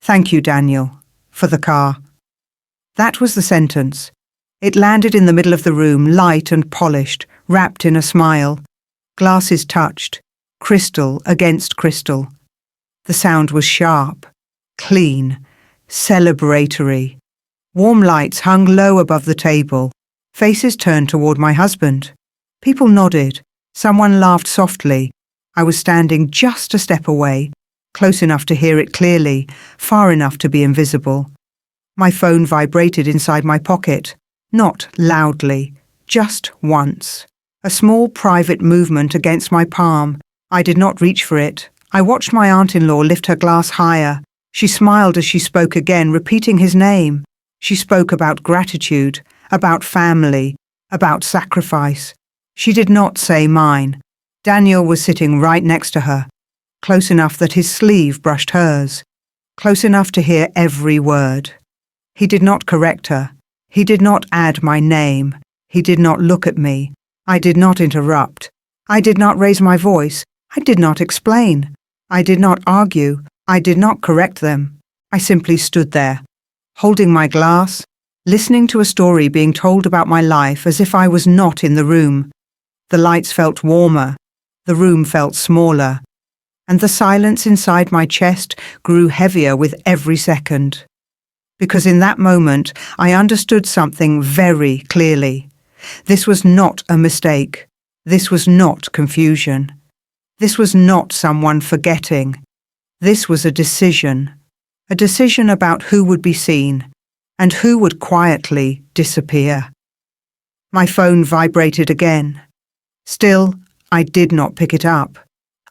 "Thank you, Daniel, for the car." That was the sentence. It landed in the middle of the room, light and polished, wrapped in a smile. Glasses touched, crystal against crystal. The sound was sharp, clean, celebratory. Warm lights hung low above the table. Faces turned toward my husband. People nodded. Someone laughed softly. I was standing just a step away, close enough to hear it clearly, far enough to be invisible. My phone vibrated inside my pocket, not loudly, just once. A small private movement against my palm. I did not reach for it. I watched my aunt-in-law lift her glass higher. She smiled as she spoke again, repeating his name. She spoke about gratitude, about family, about sacrifice. She did not say mine. Daniel was sitting right next to her, close enough that his sleeve brushed hers, close enough to hear every word. He did not correct her. He did not add my name. He did not look at me. I did not interrupt. I did not raise my voice. I did not explain. I did not argue. I did not correct them. I simply stood there, holding my glass, listening to a story being told about my life as if I was not in the room. The lights felt warmer. The room felt smaller. And the silence inside my chest grew heavier with every second. Because in that moment, I understood something very clearly. This was not a mistake. This was not confusion. This was not someone forgetting. This was a decision about who would be seen and who would quietly disappear. My phone vibrated again. Still, I did not pick it up.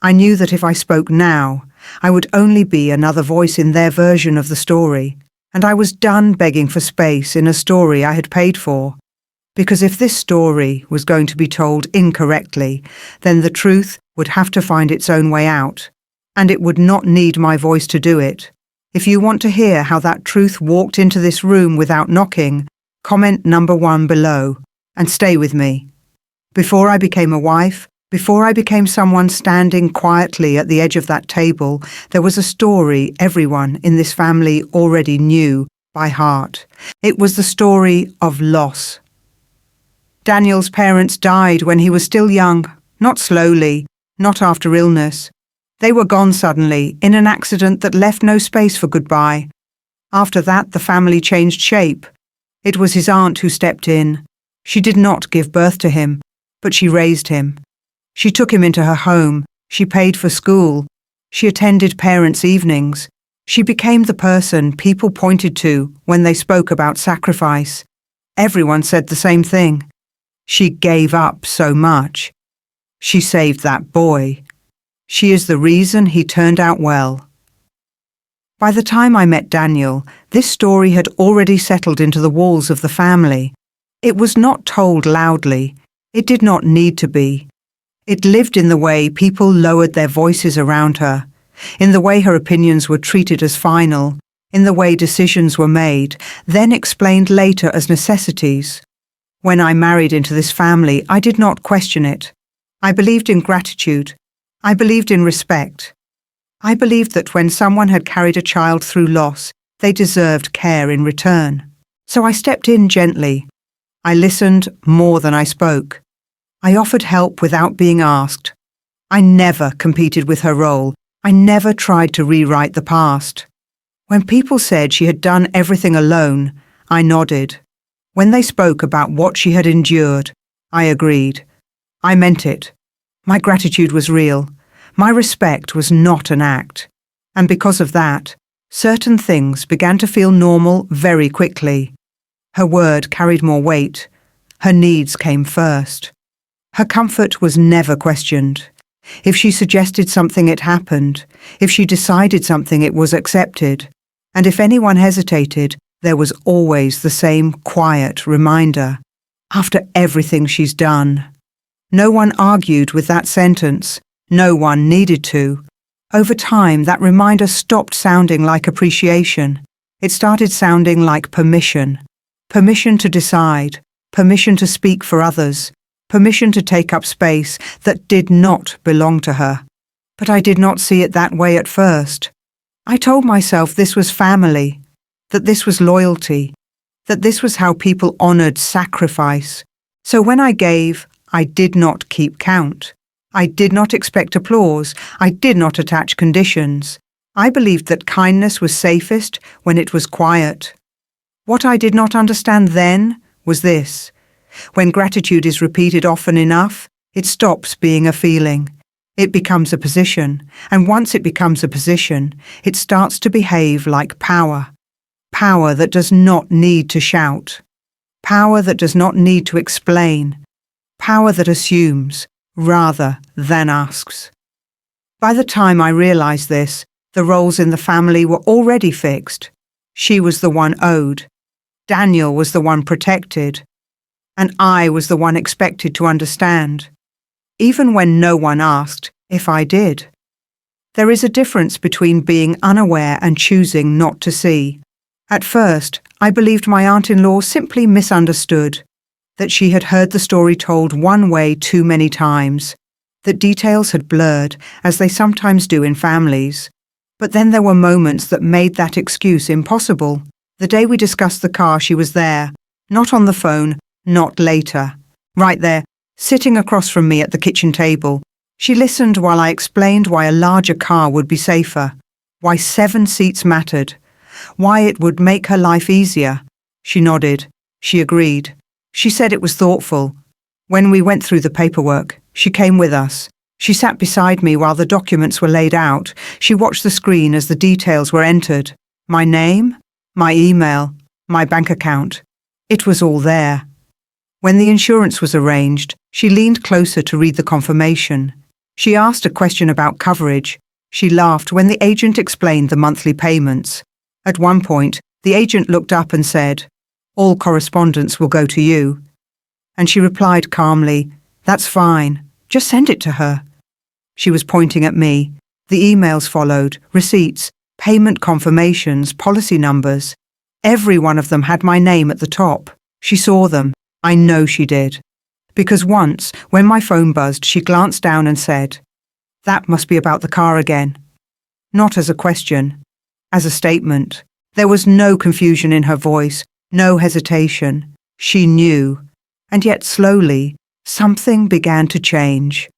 I knew that if I spoke now, I would only be another voice in their version of the story, and I was done begging for space in a story I had paid for. Because if this story was going to be told incorrectly, then the truth would have to find its own way out, and it would not need my voice to do it. If you want to hear how that truth walked into this room without knocking, comment number 1 below, and stay with me. Before I became a wife, before I became someone standing quietly at the edge of that table, there was a story everyone in this family already knew by heart. It was the story of loss. Daniel's parents died when he was still young, not slowly, not after illness. They were gone suddenly, in an accident that left no space for goodbye. After that, the family changed shape. It was his aunt who stepped in. She did not give birth to him, but she raised him. She took him into her home. She paid for school. She attended parents' evenings. She became the person people pointed to when they spoke about sacrifice. Everyone said the same thing. She gave up so much. She saved that boy. She is the reason he turned out well. By the time I met Daniel, this story had already settled into the walls of the family. It was not told loudly. It did not need to be. It lived in the way people lowered their voices around her, in the way her opinions were treated as final, in the way decisions were made, then explained later as necessities. When I married into this family, I did not question it. I believed in gratitude. I believed in respect. I believed that when someone had carried a child through loss, they deserved care in return. So I stepped in gently. I listened more than I spoke. I offered help without being asked. I never competed with her role. I never tried to rewrite the past. When people said she had done everything alone, I nodded. When they spoke about what she had endured, I agreed. I meant it. My gratitude was real. My respect was not an act. And because of that, certain things began to feel normal very quickly. Her word carried more weight. Her needs came first. Her comfort was never questioned. If she suggested something, it happened. If she decided something, it was accepted. And if anyone hesitated, there was always the same quiet reminder. After everything she's done. No one argued with that sentence. No one needed to. Over time, that reminder stopped sounding like appreciation. It started sounding like permission. Permission to decide. Permission to speak for others. Permission to take up space that did not belong to her. But I did not see it that way at first. I told myself this was family, that this was loyalty, that this was how people honored sacrifice. So when I gave, I did not keep count. I did not expect applause. I did not attach conditions. I believed that kindness was safest when it was quiet. What I did not understand then was this: when gratitude is repeated often enough, it stops being a feeling. It becomes a position, and once it becomes a position, it starts to behave like power. Power that does not need to shout. Power that does not need to explain. Power that assumes rather than asks. By the time I realized this, the roles in the family were already fixed. She was the one owed. Daniel was the one protected. And I was the one expected to understand, even when no one asked if I did. There is a difference between being unaware and choosing not to see. At first, I believed my aunt-in-law simply misunderstood, that she had heard the story told one way too many times, that details had blurred, as they sometimes do in families. But then there were moments that made that excuse impossible. The day we discussed the car, she was there, not on the phone, not later. Right there, sitting across from me at the kitchen table. She listened while I explained why a larger car would be safer, why 7 seats mattered, why it would make her life easier. She nodded. She agreed. She said it was thoughtful. When we went through the paperwork, she came with us. She sat beside me while the documents were laid out. She watched the screen as the details were entered. My name, my email, my bank account. It was all there. When the insurance was arranged, she leaned closer to read the confirmation. She asked a question about coverage. She laughed when the agent explained the monthly payments. At one point, the agent looked up and said, "All correspondence will go to you." And she replied calmly, "That's fine. Just send it to her." She was pointing at me. The emails followed, receipts, payment confirmations, policy numbers. Every one of them had my name at the top. She saw them. I know she did. Because once, when my phone buzzed, she glanced down and said, "That must be about the car again." Not as a question, as a statement. There was no confusion in her voice, no hesitation. She knew. And yet slowly, something began to change.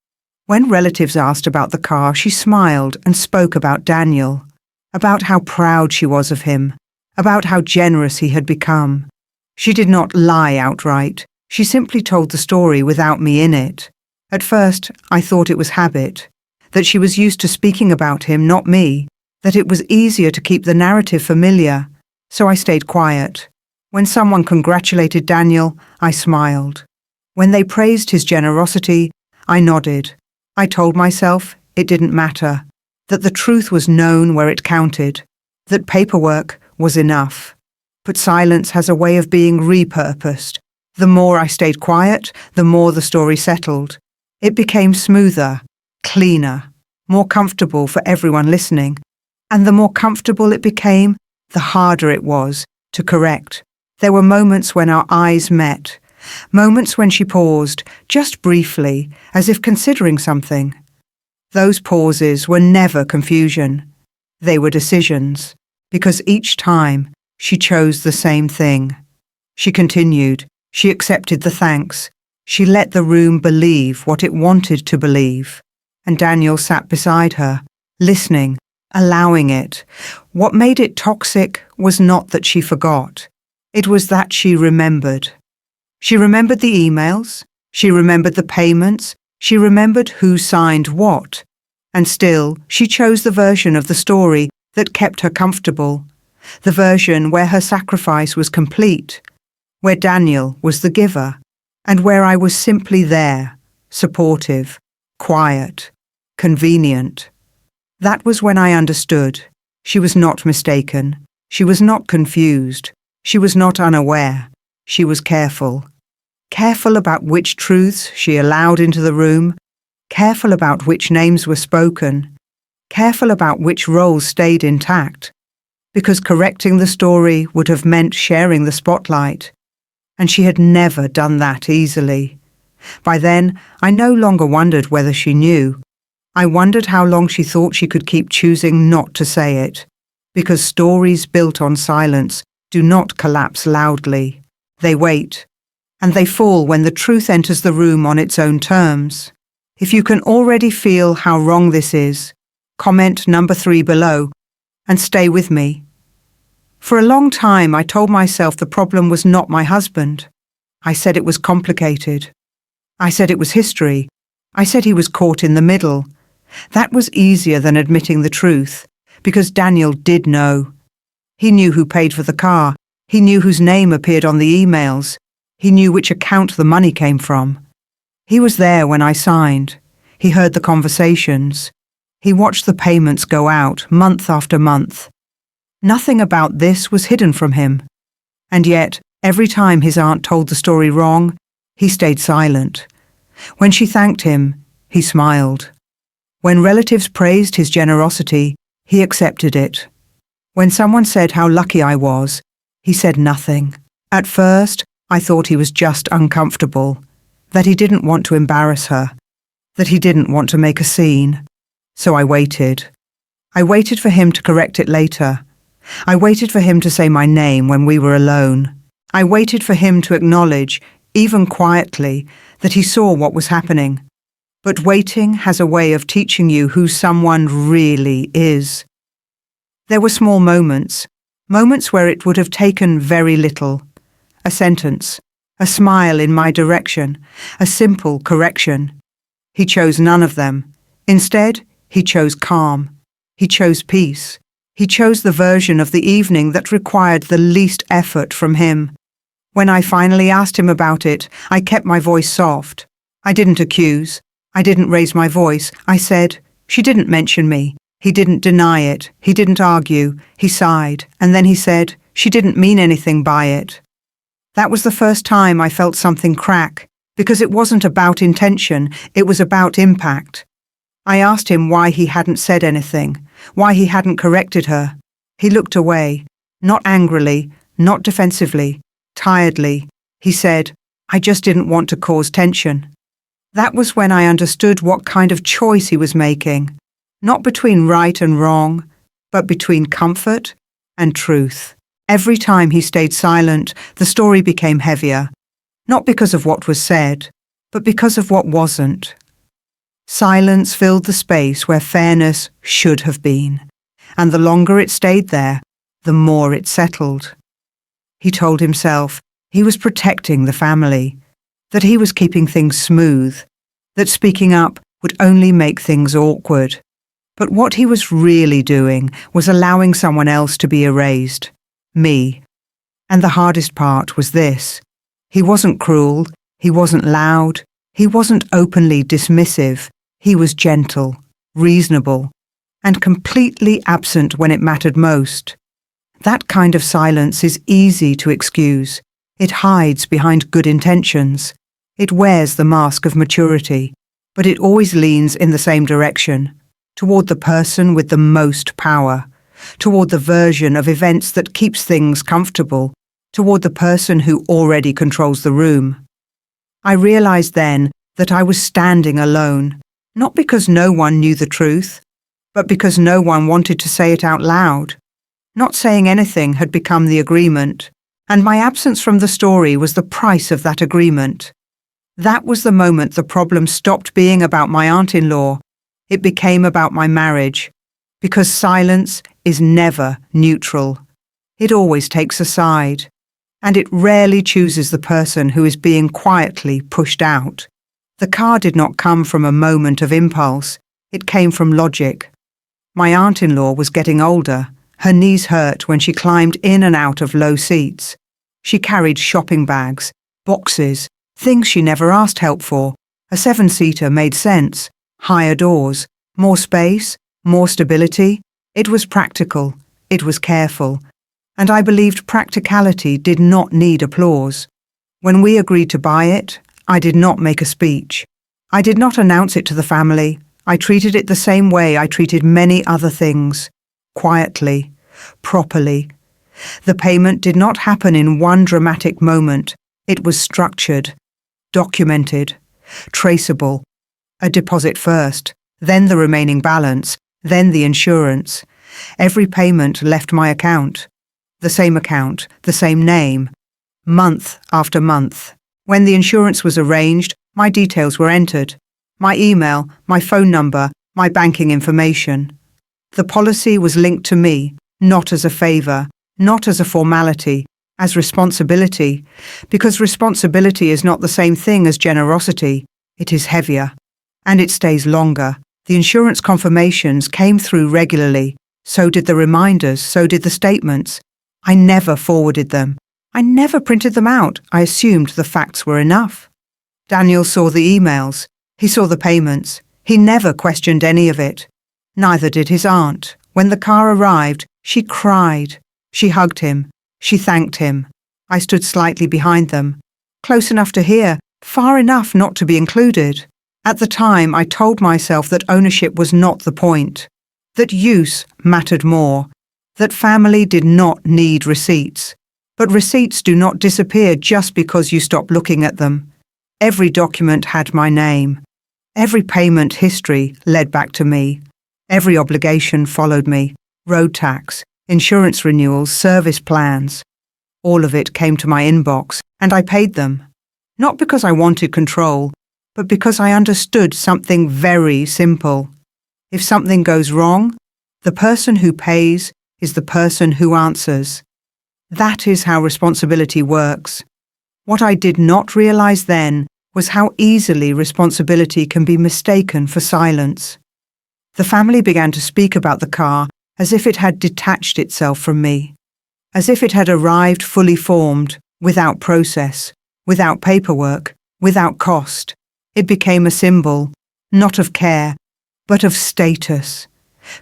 When relatives asked about the car, she smiled and spoke about Daniel, about how proud she was of him, about how generous he had become. She did not lie outright. She simply told the story without me in it. At first, I thought it was habit, that she was used to speaking about him, not me, that it was easier to keep the narrative familiar. So I stayed quiet. When someone congratulated Daniel, I smiled. When they praised his generosity, I nodded. I told myself it didn't matter, that the truth was known where it counted, that paperwork was enough. But silence has a way of being repurposed. The more I stayed quiet, the more the story settled. It became smoother, cleaner, more comfortable for everyone listening. And the more comfortable it became, the harder it was to correct. There were moments when our eyes met, moments when she paused, just briefly, as if considering something. Those pauses were never confusion. They were decisions, because each time she chose the same thing. She continued. She accepted the thanks. She let the room believe what it wanted to believe. And Daniel sat beside her, listening, allowing it. What made it toxic was not that she forgot. It was that she remembered. She remembered the emails. She remembered the payments. She remembered who signed what. And still, she chose the version of the story that kept her comfortable. The version where her sacrifice was complete, where Daniel was the giver, and where I was simply there, supportive, quiet, convenient. That was when I understood. She was not mistaken. She was not confused. She was not unaware. She was careful. Careful about which truths she allowed into the room, careful about which names were spoken, careful about which roles stayed intact, because correcting the story would have meant sharing the spotlight, and she had never done that easily. By then, I no longer wondered whether she knew. I wondered how long she thought she could keep choosing not to say it. because stories built on silence do not collapse loudly. They wait, and they fall when the truth enters the room on its own terms. If you can already feel how wrong this is, comment number 3 below and stay with me. For a long time, I told myself the problem was not my husband. I said it was complicated. I said it was history. I said he was caught in the middle. That was easier than admitting the truth, because Daniel did know. He knew who paid for the car. He knew whose name appeared on the emails. He knew which account the money came from. He was there when I signed. He heard the conversations. He watched the payments go out month after month. Nothing about this was hidden from him. And yet, every time his aunt told the story wrong, he stayed silent. When she thanked him, he smiled. When relatives praised his generosity, he accepted it. When someone said how lucky I was, he said nothing. At first, I thought he was just uncomfortable, that he didn't want to embarrass her, that he didn't want to make a scene. So I waited. I waited for him to correct it later. I waited for him to say my name when we were alone. I waited for him to acknowledge, even quietly, that he saw what was happening. But waiting has a way of teaching you who someone really is. There were small moments where it would have taken very little. A sentence, a smile in my direction, a simple correction. He chose none of them. Instead, he chose calm. He chose peace. He chose the version of the evening that required the least effort from him. When I finally asked him about it, I kept my voice soft. I didn't accuse. I didn't raise my voice. I said, "She didn't mention me." He didn't deny it. He didn't argue. He sighed, and then he said, "She didn't mean anything by it." That was the first time I felt something crack, because it wasn't about intention, it was about impact. I asked him why he hadn't said anything, why he hadn't corrected her. He looked away, not angrily, not defensively, tiredly. He said, "I just didn't want to cause tension." That was when I understood what kind of choice he was making, not between right and wrong, but between comfort and truth. Every time he stayed silent, the story became heavier, not because of what was said, but because of what wasn't. Silence filled the space where fairness should have been, and the longer it stayed there, the more it settled. He told himself he was protecting the family, that he was keeping things smooth, that speaking up would only make things awkward. But what he was really doing was allowing someone else to be erased, me. And the hardest part was this: he wasn't cruel, he wasn't loud, he wasn't openly dismissive. He was gentle, reasonable, and completely absent when it mattered most. That kind of silence is easy to excuse. It hides behind good intentions. It wears the mask of maturity, but it always leans in the same direction, toward the person with the most power, toward the version of events that keeps things comfortable, toward the person who already controls the room. I realized then that I was standing alone, not because no one knew the truth, but because no one wanted to say it out loud. Not saying anything had become the agreement, and my absence from the story was the price of that agreement. That was the moment the problem stopped being about my aunt-in-law. It became about my marriage, because silence is never neutral. It always takes a side, and it rarely chooses the person who is being quietly pushed out. The car did not come from a moment of impulse. It came from logic. My aunt-in-law was getting older. Her knees hurt when she climbed in and out of low seats. She carried shopping bags, boxes, things she never asked help for. A 7-seater made sense. Higher doors, more space, more stability. It was practical. It was careful. And I believed practicality did not need applause. When we agreed to buy it, I did not make a speech. I did not announce it to the family. I treated it the same way I treated many other things. Quietly, properly. The payment did not happen in one dramatic moment. It was structured, documented, traceable. A deposit first, then the remaining balance, then the insurance. Every payment left my account. The same name, month after month. When the insurance was arranged, my details were entered. My email, my phone number, my banking information. The policy was linked to me, not as a favour, not as a formality, as responsibility, because responsibility is not the same thing as generosity. It is heavier, and it stays longer. The insurance confirmations came through regularly, so did the reminders, so did the statements. I never forwarded them. I never printed them out. I assumed the facts were enough. Daniel saw the emails. He saw the payments. He never questioned any of it. Neither did his aunt. When the car arrived, she cried. She hugged him. She thanked him. I stood slightly behind them, close enough to hear, far enough not to be included. At the time, I told myself that ownership was not the point, that use mattered more, that family did not need receipts. But receipts do not disappear just because you stop looking at them. Every document had my name. Every payment history led back to me. Every obligation followed me. Road tax, insurance renewals, service plans. All of it came to my inbox, and I paid them. Not because I wanted control, but because I understood something very simple. If something goes wrong, the person who pays is the person who answers. That is how responsibility works. What I did not realize then was how easily responsibility can be mistaken for silence. The family began to speak about the car as if it had detached itself from me, as if it had arrived fully formed, without process, without paperwork, without cost. It became a symbol, not of care, but of status.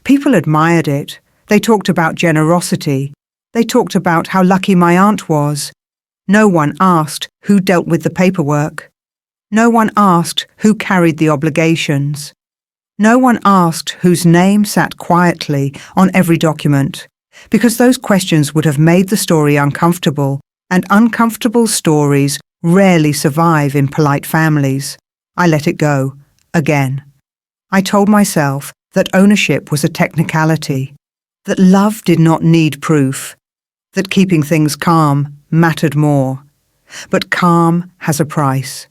People admired it. They talked about generosity. They talked about how lucky my aunt was. No one asked who dealt with the paperwork. No one asked who carried the obligations. No one asked whose name sat quietly on every document, because those questions would have made the story uncomfortable, and uncomfortable stories rarely survive in polite families. I let it go, again. I told myself that ownership was a technicality, that love did not need proof, that keeping things calm mattered more. But calm has a price,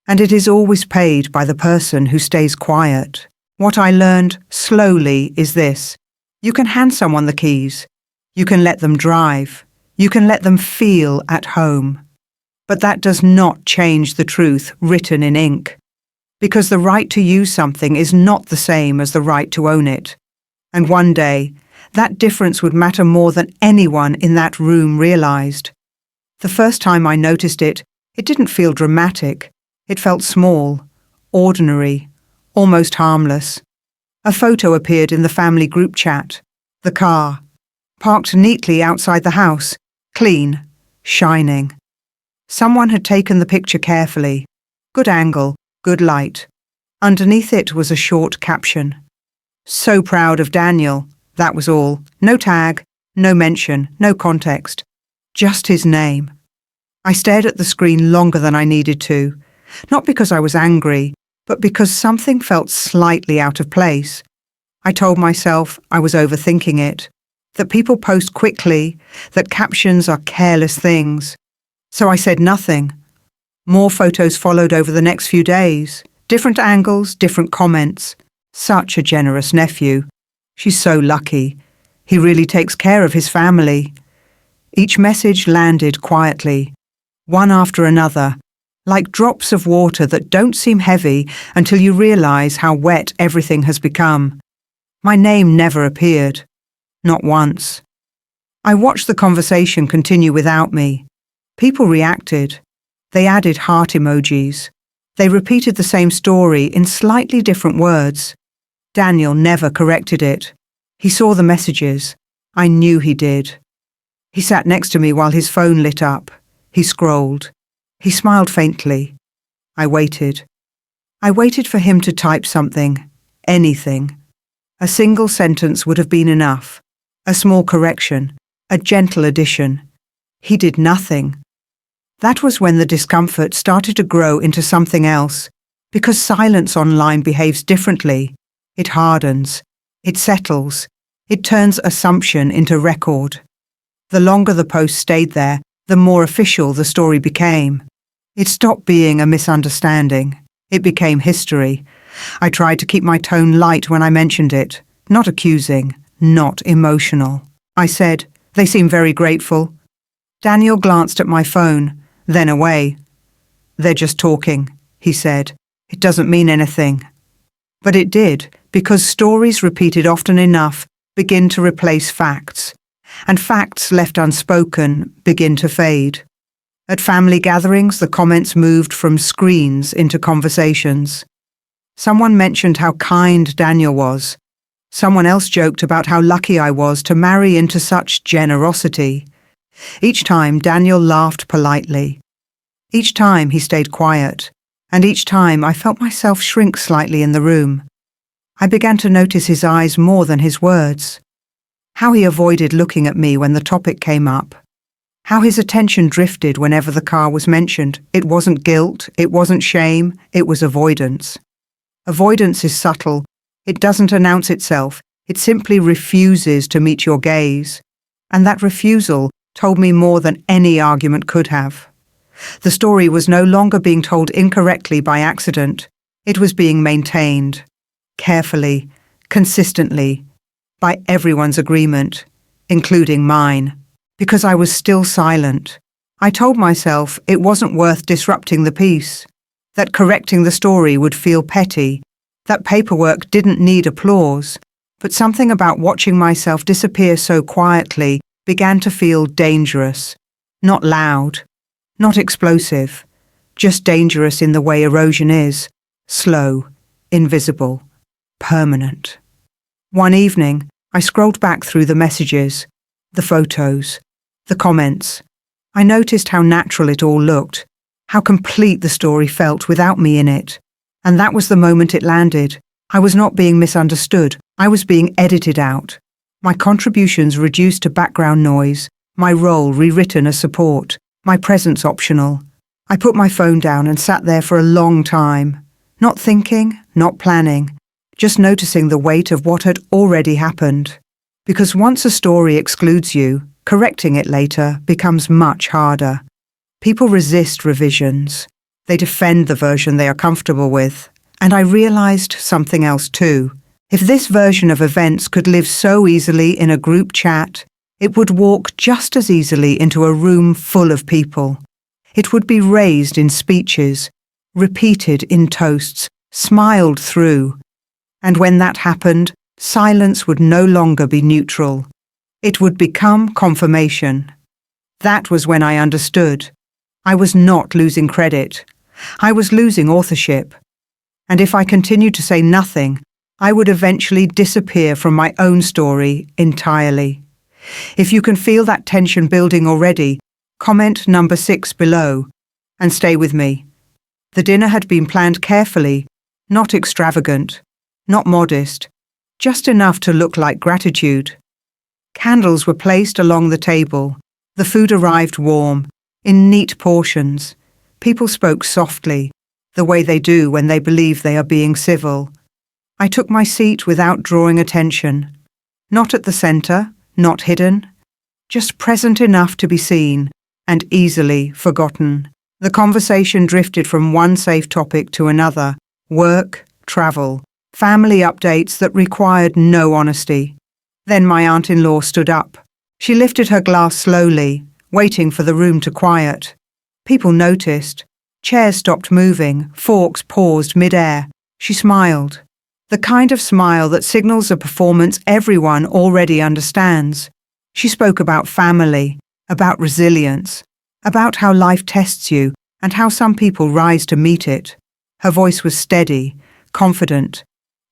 and it is always paid by the person who stays quiet. What I learned slowly is this: you can hand someone the keys, you can let them drive, you can let them feel at home. But that does not change the truth written in ink, because the right to use something is not the same as the right to own it. And one day, that difference would matter more than anyone in that room realized. The first time I noticed it, it didn't feel dramatic. It felt small, ordinary, almost harmless. A photo appeared in the family group chat. The car, parked neatly outside the house, clean, shining. Someone had taken the picture carefully. Good angle, good light. Underneath it was a short caption. "So proud of Daniel." That was all. No tag, no mention, no context. Just his name. I stared at the screen longer than I needed to, not because I was angry, but because something felt slightly out of place. I told myself I was overthinking it, that people post quickly, that captions are careless things. So I said nothing. More photos followed over the next few days. Different angles, different comments. Such a generous nephew. She's so lucky. He really takes care of his family. Each message landed quietly, one after another, like drops of water that don't seem heavy until you realize how wet everything has become. My name never appeared. Not once. I watched the conversation continue without me. People reacted. They added heart emojis. They repeated the same story in slightly different words. Daniel never corrected it. He saw the messages. I knew he did. He sat next to me while his phone lit up. He scrolled. He smiled faintly. I waited. I waited for him to type something, anything. A single sentence would have been enough. A small correction, a gentle addition. He did nothing. That was when the discomfort started to grow into something else, because silence online behaves differently. It hardens. It settles. It turns assumption into record. The longer the post stayed there, the more official the story became. It stopped being a misunderstanding. It became history. I tried to keep my tone light when I mentioned it, not accusing, not emotional. I said, "They seem very grateful." Daniel glanced at my phone, then away. "They're just talking," he said. "It doesn't mean anything." But it did, because stories repeated often enough begin to replace facts, and facts left unspoken begin to fade. At family gatherings, the comments moved from screens into conversations. Someone mentioned how kind Daniel was. Someone else joked about how lucky I was to marry into such generosity. Each time Daniel laughed politely. Each time he stayed quiet, and each time I felt myself shrink slightly in the room. I began to notice his eyes more than his words. How he avoided looking at me when the topic came up. How his attention drifted whenever the car was mentioned. It wasn't guilt, it wasn't shame, it was avoidance. Avoidance is subtle. It doesn't announce itself. It simply refuses to meet your gaze. And that refusal told me more than any argument could have. The story was no longer being told incorrectly by accident. It was being maintained, carefully, consistently, by everyone's agreement, including mine. Because I was still silent, I told myself it wasn't worth disrupting the peace, that correcting the story would feel petty, that paperwork didn't need applause, but something about watching myself disappear so quietly began to feel dangerous, not loud, not explosive, just dangerous in the way erosion is, slow, invisible, permanent. One evening, I scrolled back through the messages, the photos, the comments. I noticed how natural it all looked, how complete the story felt without me in it. And that was the moment it landed. I was not being misunderstood. I was being edited out. My contributions reduced to background noise, my role rewritten as support, my presence optional. I put my phone down and sat there for a long time, not thinking, not planning, just noticing the weight of what had already happened. Because once a story excludes you, correcting it later becomes much harder. People resist revisions. They defend the version they are comfortable with. And I realized something else too. If this version of events could live so easily in a group chat, it would walk just as easily into a room full of people. It would be raised in speeches, repeated in toasts, smiled through. And when that happened, silence would no longer be neutral. It would become confirmation. That was when I understood. I was not losing credit. I was losing authorship. And if I continued to say nothing, I would eventually disappear from my own story entirely. If you can feel that tension building already, comment number 6 below and stay with me. The dinner had been planned carefully, not extravagant, not modest, just enough to look like gratitude. Candles were placed along the table. The food arrived warm, in neat portions. People spoke softly, the way they do when they believe they are being civil. I took my seat without drawing attention. Not at the center, not hidden, just present enough to be seen and easily forgotten. The conversation drifted from one safe topic to another: work, travel, family updates that required no honesty. Then my aunt-in-law stood up. She lifted her glass slowly, waiting for the room to quiet. People noticed. Chairs stopped moving, forks paused mid-air. She smiled. The kind of smile that signals a performance everyone already understands. She spoke about family, about resilience, about how life tests you and how some people rise to meet it. Her voice was steady, confident,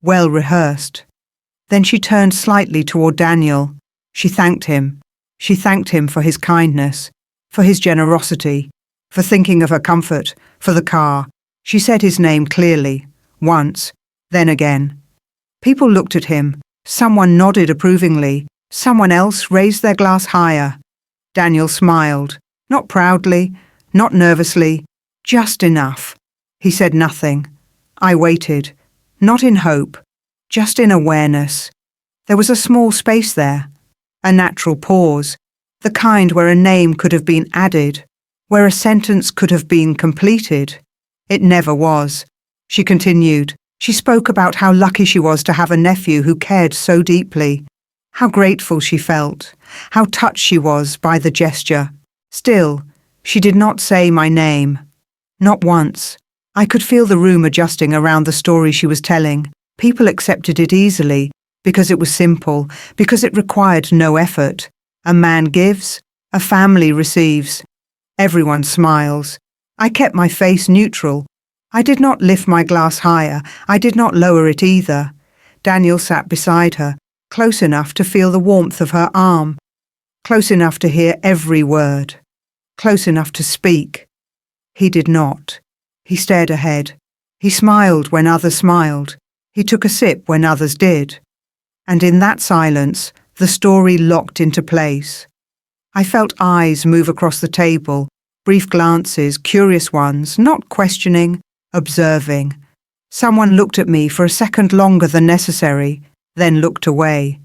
well rehearsed. Then she turned slightly toward Daniel. She thanked him. She thanked him for his kindness, for his generosity, for thinking of her comfort, for the car. She said his name clearly, once, then again. People looked at him. Someone nodded approvingly. Someone else raised their glass higher. Daniel smiled, not proudly, not nervously, just enough. He said nothing. I waited, not in hope, just in awareness. There was a small space there, a natural pause, the kind where a name could have been added, where a sentence could have been completed. It never was. She continued. She spoke about how lucky she was to have a nephew who cared so deeply, how grateful she felt, how touched she was by the gesture. Still, she did not say my name. Not once. I could feel the room adjusting around the story she was telling. People accepted it easily, because it was simple, because it required no effort. A man gives, a family receives. Everyone smiles. I kept my face neutral. I did not lift my glass higher. I did not lower it either. Daniel sat beside her, close enough to feel the warmth of her arm, close enough to hear every word, close enough to speak. He did not. He stared ahead. He smiled when others smiled. He took a sip when others did. And in that silence, the story locked into place. I felt eyes move across the table, brief glances, curious ones, not questioning, observing. Someone looked at me for a second longer than necessary, then looked away.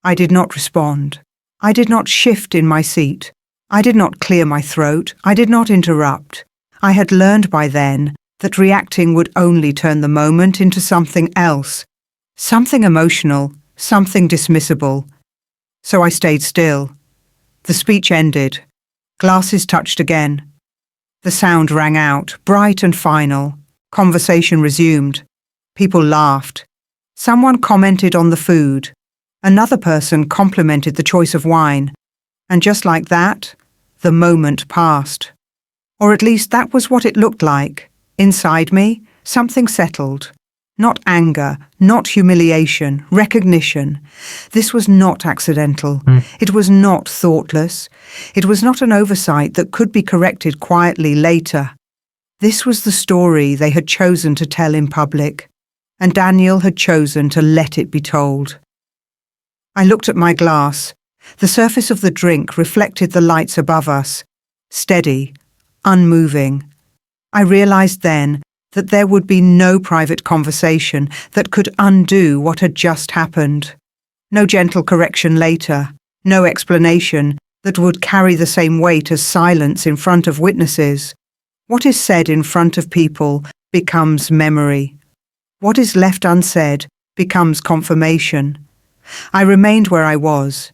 I did not respond. I did not shift in my seat. I did not clear my throat. I did not interrupt. I had learned by then that reacting would only turn the moment into something else, something emotional, something dismissible. So I stayed still. The speech ended. Glasses touched again. The sound rang out, bright and final. Conversation resumed. People laughed. Someone commented on the food. Another person complimented the choice of wine. And just like that, the moment passed. Or at least that was what it looked like. Inside me, something settled. Not anger, not humiliation, recognition. This was not accidental. It was not thoughtless. It was not an oversight that could be corrected quietly later. This was the story they had chosen to tell in public, and Daniel had chosen to let it be told. I looked at my glass. The surface of the drink reflected the lights above us, steady, unmoving. I realized then that there would be no private conversation that could undo what had just happened. No gentle correction later, no explanation that would carry the same weight as silence in front of witnesses. What is said in front of people becomes memory. What is left unsaid becomes confirmation. I remained where I was,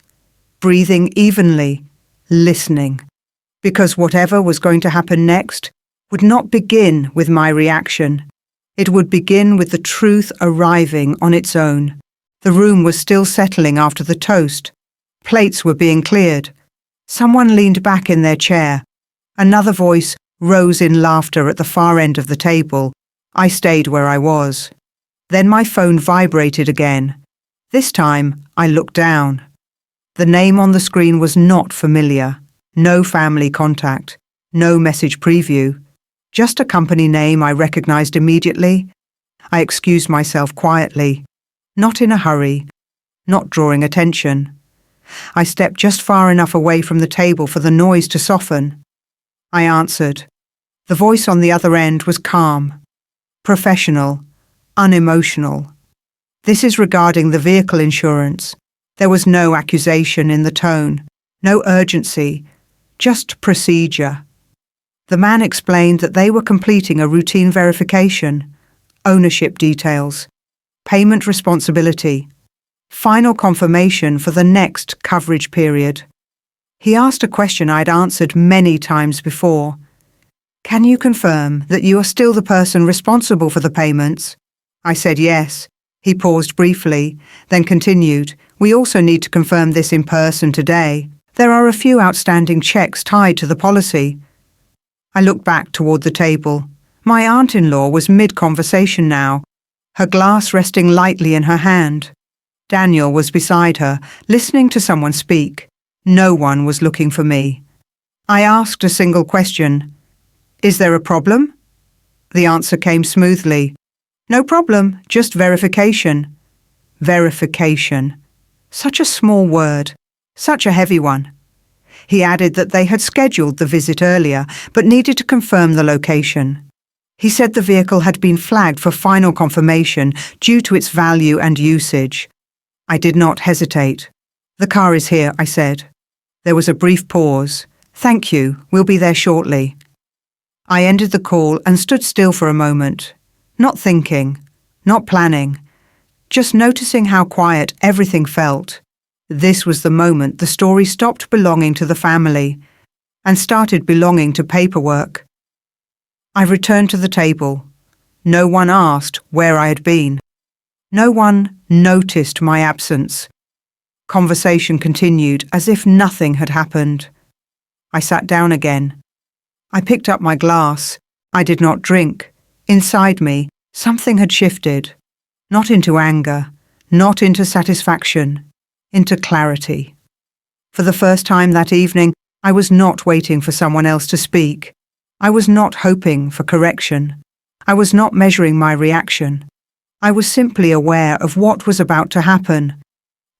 breathing evenly, listening, because whatever was going to happen next would not begin with my reaction. It would begin with the truth arriving on its own. The room was still settling after the toast. Plates were being cleared. Someone leaned back in their chair. Another voice rose in laughter at the far end of the table. I stayed where I was. Then my phone vibrated again. This time, I looked down. The name on the screen was not familiar. No family contact. No message preview. Just a company name I recognized immediately. I excused myself quietly, not in a hurry, not drawing attention. I stepped just far enough away from the table for the noise to soften. I answered. The voice on the other end was calm, professional, unemotional. This is regarding the vehicle insurance. There was no accusation in the tone, no urgency, just procedure. The man explained that they were completing a routine verification, ownership details, payment responsibility, final confirmation for the next coverage period. He asked a question I'd answered many times before. Can you confirm that you are still the person responsible for the payments? I said yes. He paused briefly, then continued. We also need to confirm this in person today. There are a few outstanding checks tied to the policy. I looked back toward the table. My aunt-in-law was mid-conversation now, her glass resting lightly in her hand. Daniel was beside her, listening to someone speak. No one was looking for me. I asked a single question. Is there a problem? The answer came smoothly. No problem, just verification. Verification. Such a small word, such a heavy one. He added that they had scheduled the visit earlier, but needed to confirm the location. He said the vehicle had been flagged for final confirmation due to its value and usage. I did not hesitate. "The car is here," I said. There was a brief pause. "Thank you, we'll be there shortly." I ended the call and stood still for a moment, not thinking, not planning, just noticing how quiet everything felt. This was the moment the story stopped belonging to the family and started belonging to paperwork. I returned to the table. No one asked where I had been. No one noticed my absence. Conversation continued as if nothing had happened. I sat down again. I picked up my glass. I did not drink. Inside me, something had shifted. Not into anger, not into satisfaction, into clarity. For the first time that evening, I was not waiting for someone else to speak. I was not hoping for correction. I was not measuring my reaction. I was simply aware of what was about to happen.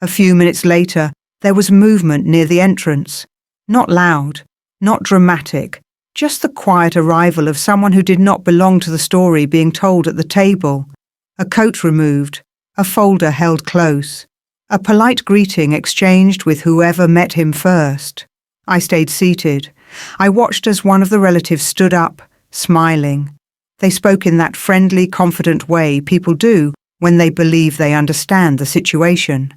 A few minutes later, there was movement near the entrance. Not loud, not dramatic, just the quiet arrival of someone who did not belong to the story being told at the table. A coat removed, a folder held close, a polite greeting exchanged with whoever met him first. I stayed seated. I watched as one of the relatives stood up, smiling. They spoke in that friendly, confident way people do when they believe they understand the situation.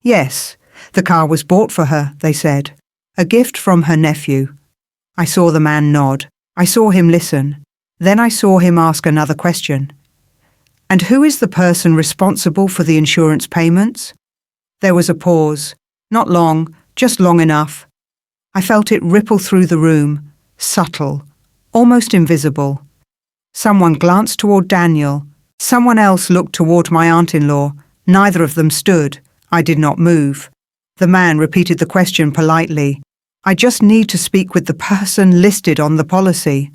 "Yes, the car was bought for her," they said. "A gift from her nephew." I saw the man nod. I saw him listen. Then I saw him ask another question. "And who is the person responsible for the insurance payments?" There was a pause. Not long, just long enough. I felt it ripple through the room, subtle, almost invisible. Someone glanced toward Daniel. Someone else looked toward my aunt-in-law. Neither of them stood. I did not move. The man repeated the question politely. "I just need to speak with the person listed on the policy."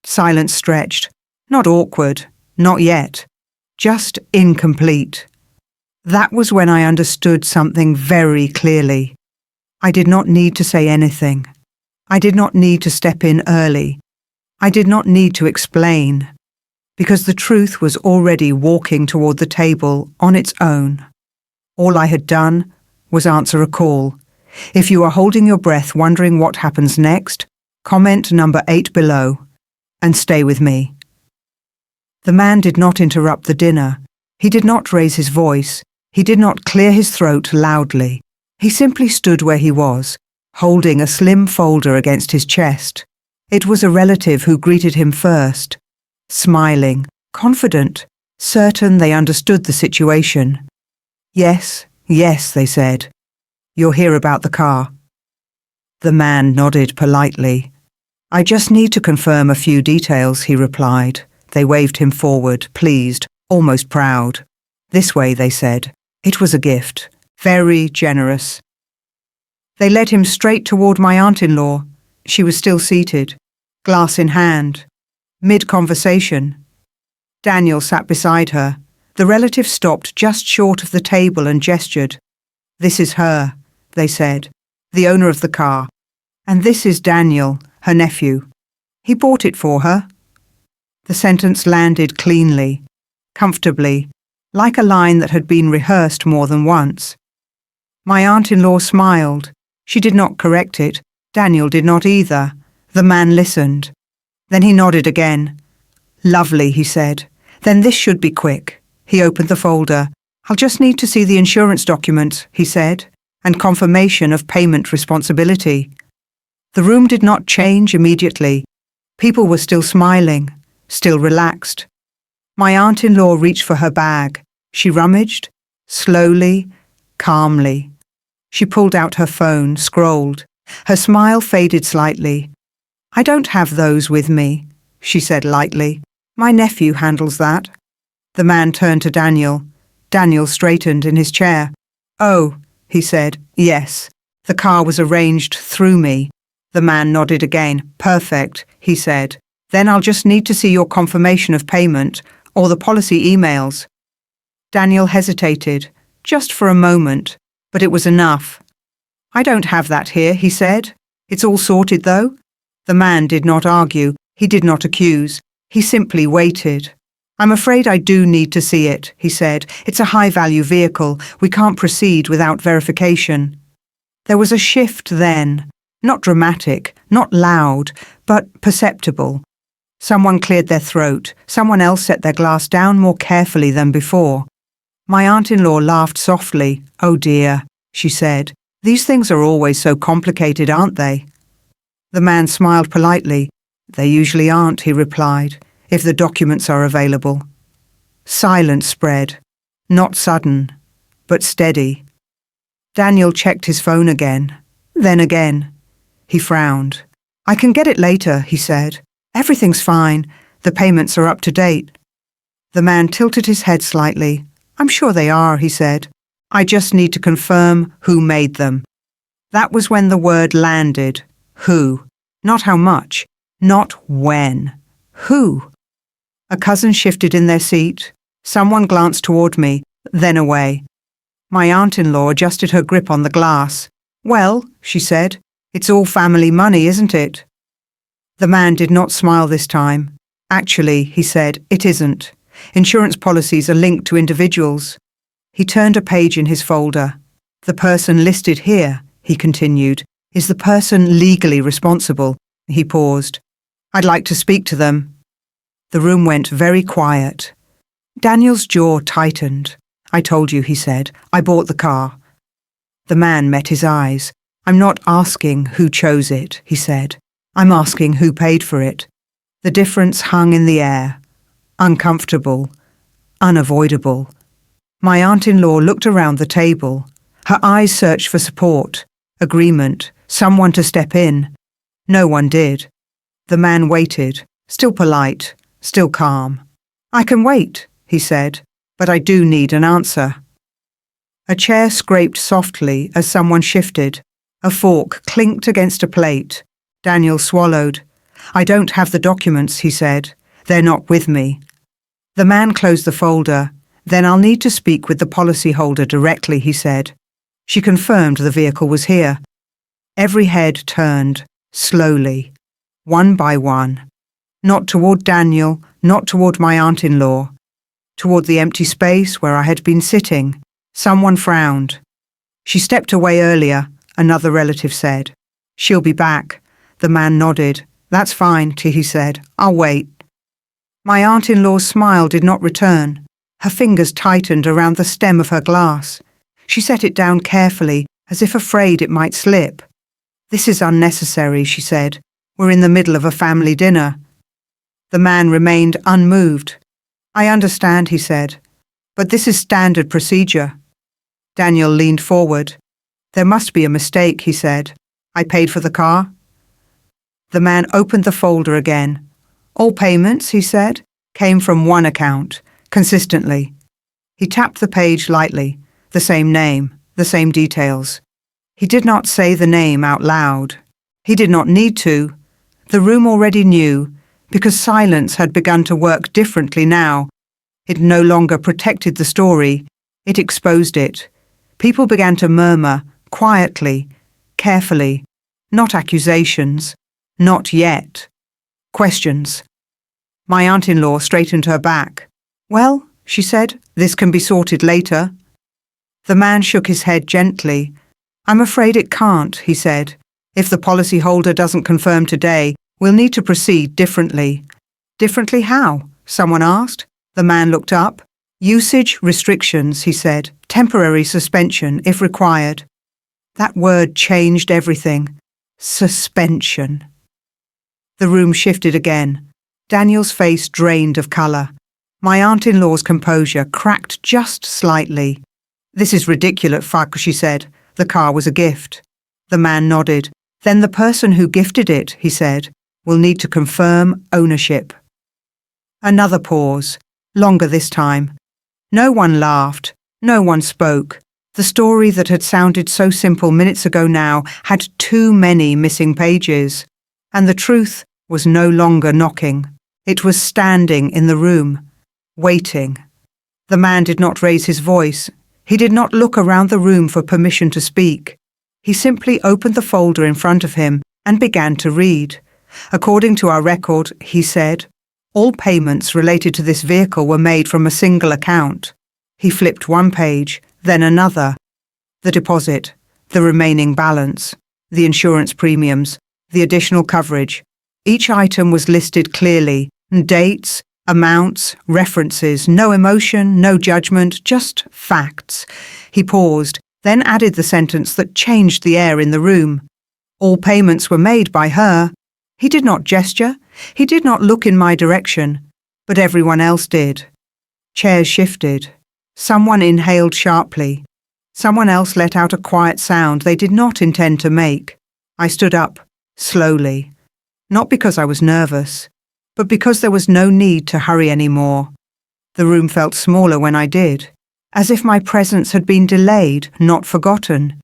Silence stretched. Not awkward, not yet. Just incomplete. That was when I understood something very clearly. I did not need to say anything. I did not need to step in early. I did not need to explain, because the truth was already walking toward the table on its own. All I had done was answer a call. If you are holding your breath wondering what happens next, comment number 8 below, and stay with me. The man did not interrupt the dinner. He did not raise his voice. He did not clear his throat loudly. He simply stood where he was, holding a slim folder against his chest. It was a relative who greeted him first, smiling, confident, certain they understood the situation. "Yes, yes," they said. "You'll hear about the car." The man nodded politely. "I just need to confirm a few details," he replied. They waved him forward, pleased, almost proud. "This way," they said. It was a gift, very generous. They led him straight toward my aunt-in-law. She was still seated, glass in hand, mid-conversation. Daniel sat beside her. The relative stopped just short of the table and gestured. "This is her," they said, "the owner of the car. And this is Daniel, her nephew. He bought it for her." The sentence landed cleanly, comfortably, like a line that had been rehearsed more than once. My aunt-in-law smiled. She did not correct it. Daniel did not either. The man listened. Then he nodded again. "Lovely," he said. "Then this should be quick." He opened the folder. "I'll just need to see the insurance document," he said, "and confirmation of payment responsibility." The room did not change immediately. People were still smiling, still relaxed. My aunt-in-law reached for her bag. She rummaged, slowly, calmly. She pulled out her phone, scrolled. Her smile faded slightly. "I don't have those with me," she said lightly. "My nephew handles that." The man turned to Daniel. Daniel straightened in his chair. "Oh," he said, "yes. The car was arranged through me." The man nodded again. "Perfect," he said. "Then I'll just need to see your confirmation of payment, or the policy emails." Daniel hesitated, just for a moment, but it was enough. "I don't have that here," he said. "It's all sorted, though." The man did not argue. He did not accuse. He simply waited. I'm afraid I do need to see it, he said. It's a high-value vehicle. We can't proceed without verification. There was a shift then. Not dramatic, not loud, but perceptible. Someone cleared their throat. Someone else set their glass down more carefully than before. My aunt-in-law laughed softly. "Oh dear," she said. "These things are always so complicated, aren't they?" The man smiled politely. "They usually aren't," he replied, "if the documents are available." Silence spread. Not sudden, but steady. Daniel checked his phone again. Then again. He frowned. "I can get it later," he said. "Everything's fine. The payments are up to date." The man tilted his head slightly. "I'm sure they are," he said. "I just need to confirm who made them." That was when the word landed. Who. Not how much. Not when. Who. A cousin shifted in their seat. Someone glanced toward me, then away. My aunt-in-law adjusted her grip on the glass. "Well," she said, "it's all family money, isn't it?" The man did not smile this time. "Actually," he said, "it isn't. Insurance policies are linked to individuals." He turned a page in his folder. "The person listed here," he continued, "is the person legally responsible." He paused. "I'd like to speak to them." The room went very quiet. Daniel's jaw tightened. "I told you," he said. "I bought the car." The man met his eyes. "I'm not asking who chose it," he said. "I'm asking who paid for it." The difference hung in the air. Uncomfortable. Unavoidable. My aunt-in-law looked around the table. Her eyes searched for support, agreement, someone to step in. No one did. The man waited, still polite, still calm. "I can wait," he said, "but I do need an answer." A chair scraped softly as someone shifted. A fork clinked against a plate. Daniel swallowed. "I don't have the documents," he said. "They're not with me." The man closed the folder. "Then I'll need to speak with the policyholder directly," he said. She confirmed the vehicle was here. Every head turned, slowly, one by one. Not toward Daniel, not toward my aunt-in-law. Toward the empty space where I had been sitting. Someone frowned. "She stepped away earlier," another relative said. "She'll be back." The man nodded. "That's fine," he said. "I'll wait." My aunt-in-law's smile did not return. Her fingers tightened around the stem of her glass. She set it down carefully, as if afraid it might slip. "This is unnecessary," she said. "We're in the middle of a family dinner." The man remained unmoved. "I understand," he said, "but this is standard procedure." Daniel leaned forward. "There must be a mistake," he said. "I paid for the car." The man opened the folder again. "All payments," he said, "came from one account, consistently." He tapped the page lightly. The same name, the same details. He did not say the name out loud. He did not need to. The room already knew, because silence had begun to work differently now. It no longer protected the story. It exposed it. People began to murmur, quietly, carefully. Not accusations. Not yet. Questions. My aunt-in-law straightened her back. "Well," she said, "this can be sorted later." The man shook his head gently. "I'm afraid it can't," he said. "If the policyholder doesn't confirm today, we'll need to proceed differently." "Differently how?" someone asked. The man looked up. "Usage restrictions," he said. "Temporary suspension, if required." That word changed everything. Suspension. The room shifted again. Daniel's face drained of colour. My aunt-in-law's composure cracked just slightly. "This is ridiculous, fuck," she said. "The car was a gift." The man nodded. "Then the person who gifted it," he said, "will need to confirm ownership." Another pause, longer this time. No one laughed. No one spoke. The story that had sounded so simple minutes ago now had too many missing pages. And the truth was no longer knocking. It was standing in the room, waiting. The man did not raise his voice. He did not look around the room for permission to speak. He simply opened the folder in front of him and began to read. According to our record, he said, All payments related to this vehicle were made from a single account. He flipped one page, then another. The deposit, the remaining balance, the insurance premiums, the additional coverage. Each item was listed clearly, dates, amounts, references, no emotion, no judgment, just facts. He paused, then added the sentence that changed the air in the room. All payments were made by her. He did not gesture, he did not look in my direction, but everyone else did. Chairs shifted. Someone inhaled sharply. Someone else let out a quiet sound they did not intend to make. I stood up, slowly. Not because I was nervous, but because there was no need to hurry anymore. The room felt smaller when I did, as if my presence had been delayed, not forgotten.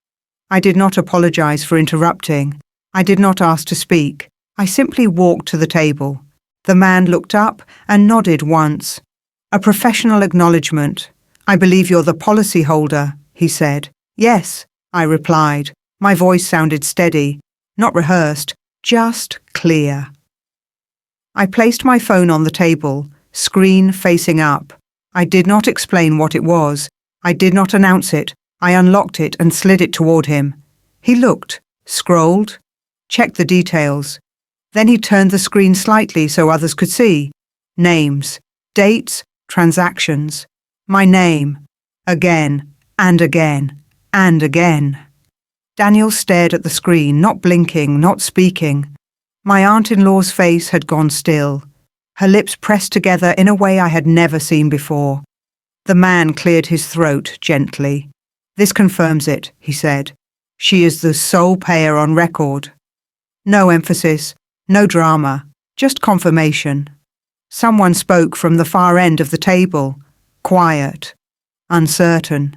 I did not apologize for interrupting. I did not ask to speak. I simply walked to the table. The man looked up and nodded once. A professional acknowledgement. "I believe you're the policyholder," he said. "Yes," I replied. My voice sounded steady, not rehearsed, just clear. I placed my phone on the table, screen facing up. I did not explain what it was. I did not announce it. I unlocked it and slid it toward him. He looked, scrolled, checked the details. Then he turned the screen slightly so others could see. Names, dates, transactions. My name. Again, and again, and again. Daniel stared at the screen, not blinking, not speaking. My aunt-in-law's face had gone still. Her lips pressed together in a way I had never seen before. The man cleared his throat gently. "This confirms it," he said. "She is the sole payer on record." No emphasis, no drama, just confirmation. Someone spoke from the far end of the table, quiet, uncertain.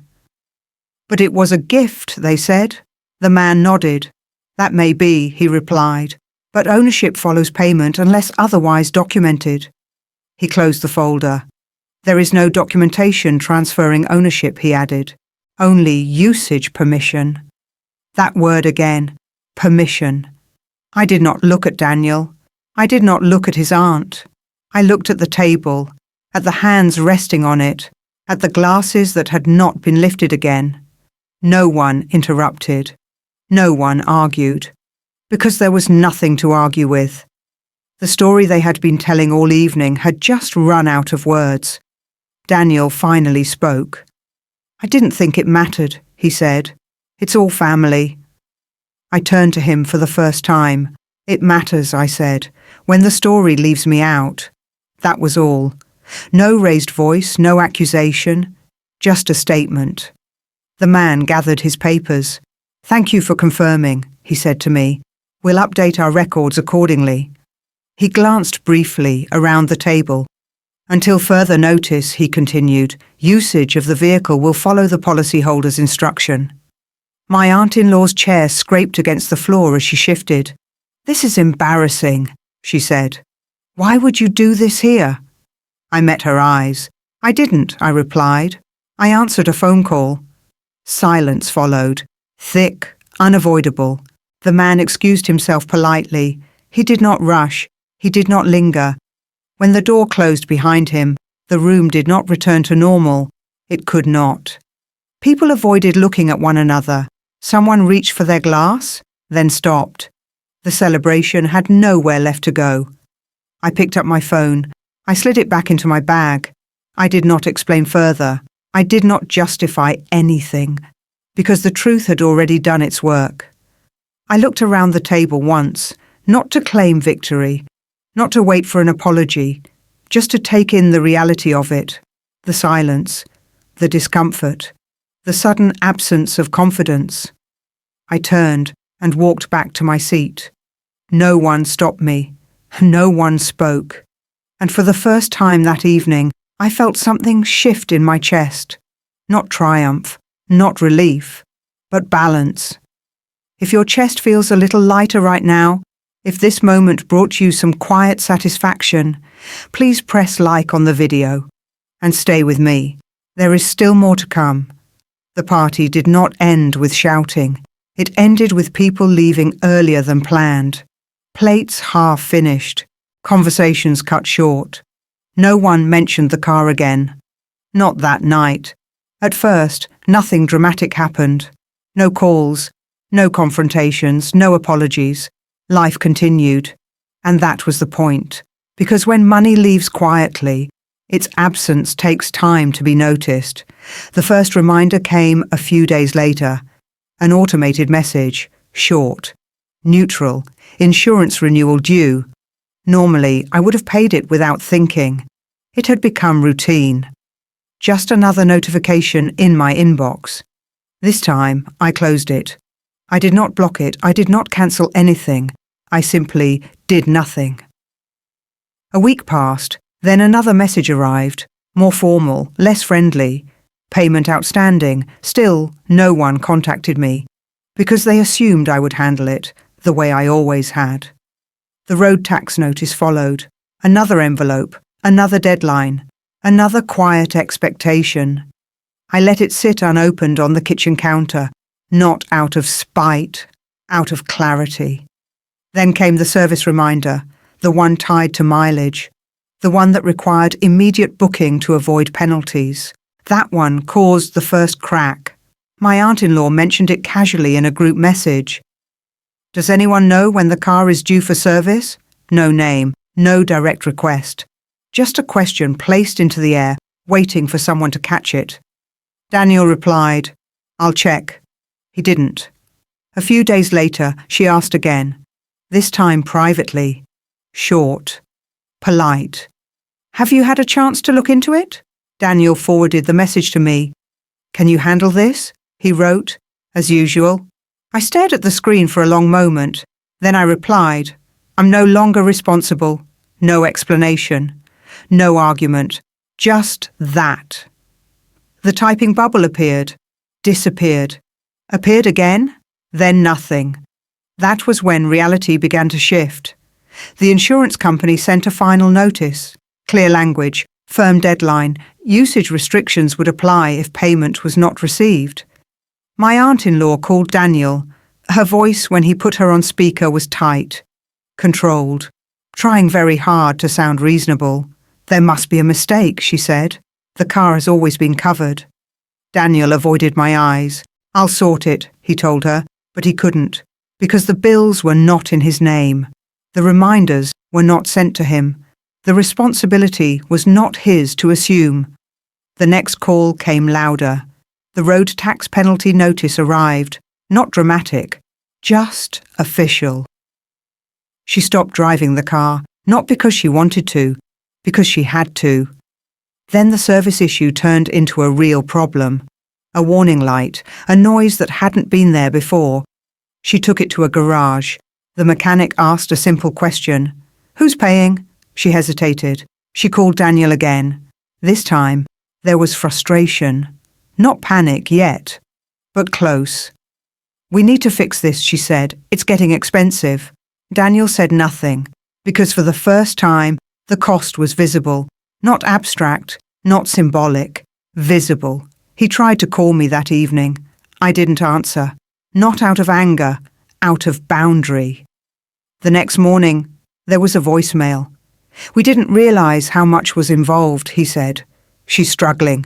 "But it was a gift," they said. The man nodded. "That may be," he replied, "but ownership follows payment unless otherwise documented." He closed the folder. "There is no documentation transferring ownership," he added. "Only usage permission." That word again, permission. I did not look at Daniel. I did not look at his aunt. I looked at the table, at the hands resting on it, at the glasses that had not been lifted again. No one interrupted. No one argued. Because there was nothing to argue with. The story they had been telling all evening had just run out of words. Daniel finally spoke. "I didn't think it mattered," he said. "It's all family." I turned to him for the first time. "It matters," I said, "when the story leaves me out." That was all. No raised voice, no accusation, just a statement. The man gathered his papers. "Thank you for confirming," he said to me. "We'll update our records accordingly." He glanced briefly around the table. "Until further notice," he continued, "usage of the vehicle will follow the policyholder's instruction." My aunt-in-law's chair scraped against the floor as she shifted. "This is embarrassing," she said. "Why would you do this here?" I met her eyes. "I didn't," I replied. "I answered a phone call." Silence followed, thick, unavoidable. The man excused himself politely. He did not rush. He did not linger. When the door closed behind him, the room did not return to normal. It could not. People avoided looking at one another. Someone reached for their glass, then stopped. The celebration had nowhere left to go. I picked up my phone. I slid it back into my bag. I did not explain further. I did not justify anything, because the truth had already done its work. I looked around the table once, not to claim victory, not to wait for an apology, just to take in the reality of it, the silence, the discomfort, the sudden absence of confidence. I turned and walked back to my seat. No one stopped me. No one spoke. And for the first time that evening, I felt something shift in my chest. Not triumph, not relief, but balance. If your chest feels a little lighter right now, if this moment brought you some quiet satisfaction, please press like on the video and stay with me. There is still more to come. The party did not end with shouting. It ended with people leaving earlier than planned. Plates half finished, Conversations cut short. No one mentioned the car again. Not that night. At first, nothing dramatic happened. No calls, no confrontations, no apologies. Life continued. And that was the point. Because when money leaves quietly, its absence takes time to be noticed. The first reminder came a few days later. An automated message, short, neutral, insurance renewal due. Normally, I would have paid it without thinking. It had become routine. Just another notification in my inbox. This time, I closed it. I did not block it. I did not cancel anything. I simply did nothing. A week passed, then another message arrived, more formal, less friendly. Payment outstanding. Still, no one contacted me, because they assumed I would handle it the way I always had. The road tax notice followed. Another envelope, another deadline, another quiet expectation. I let it sit unopened on the kitchen counter, not out of spite, out of clarity. Then came the service reminder, the one tied to mileage, the one that required immediate booking to avoid penalties. That one caused the first crack. My aunt-in-law mentioned it casually in a group message. Does anyone know when the car is due for service? No name, no direct request. Just a question placed into the air, waiting for someone to catch it. Daniel replied, "I'll check." He didn't. A few days later, she asked again, this time privately. Short. Polite. "Have you had a chance to look into it?" Daniel forwarded the message to me. "Can you handle this?" he wrote, as usual. I stared at the screen for a long moment. Then I replied, "I'm no longer responsible." No explanation. No argument. Just that. The typing bubble appeared. Disappeared. Appeared again. Then nothing. That was when reality began to shift. The insurance company sent a final notice. Clear language, firm deadline, usage restrictions would apply if payment was not received. My aunt-in-law called Daniel. Her voice when he put her on speaker was tight, controlled, trying very hard to sound reasonable. "There must be a mistake," she said. "The car has always been covered." Daniel avoided my eyes. "I'll sort it," he told her, but he couldn't, because the bills were not in his name. The reminders were not sent to him. The responsibility was not his to assume. The next call came louder. The road tax penalty notice arrived, not dramatic, just official. She stopped driving the car, not because she wanted to, because she had to. Then the service issue turned into a real problem. A warning light, a noise that hadn't been there before. She took it to a garage. The mechanic asked a simple question. "Who's paying?" She hesitated. She called Daniel again. This time, there was frustration. Not panic yet, but close. "We need to fix this," she said. "It's getting expensive." Daniel said nothing, because for the first time, the cost was visible. Not abstract, not symbolic. Visible. He tried to call me that evening. I didn't answer. Not out of anger, out of boundary. The next morning, there was a voicemail. "We didn't realize how much was involved," he said. "She's struggling."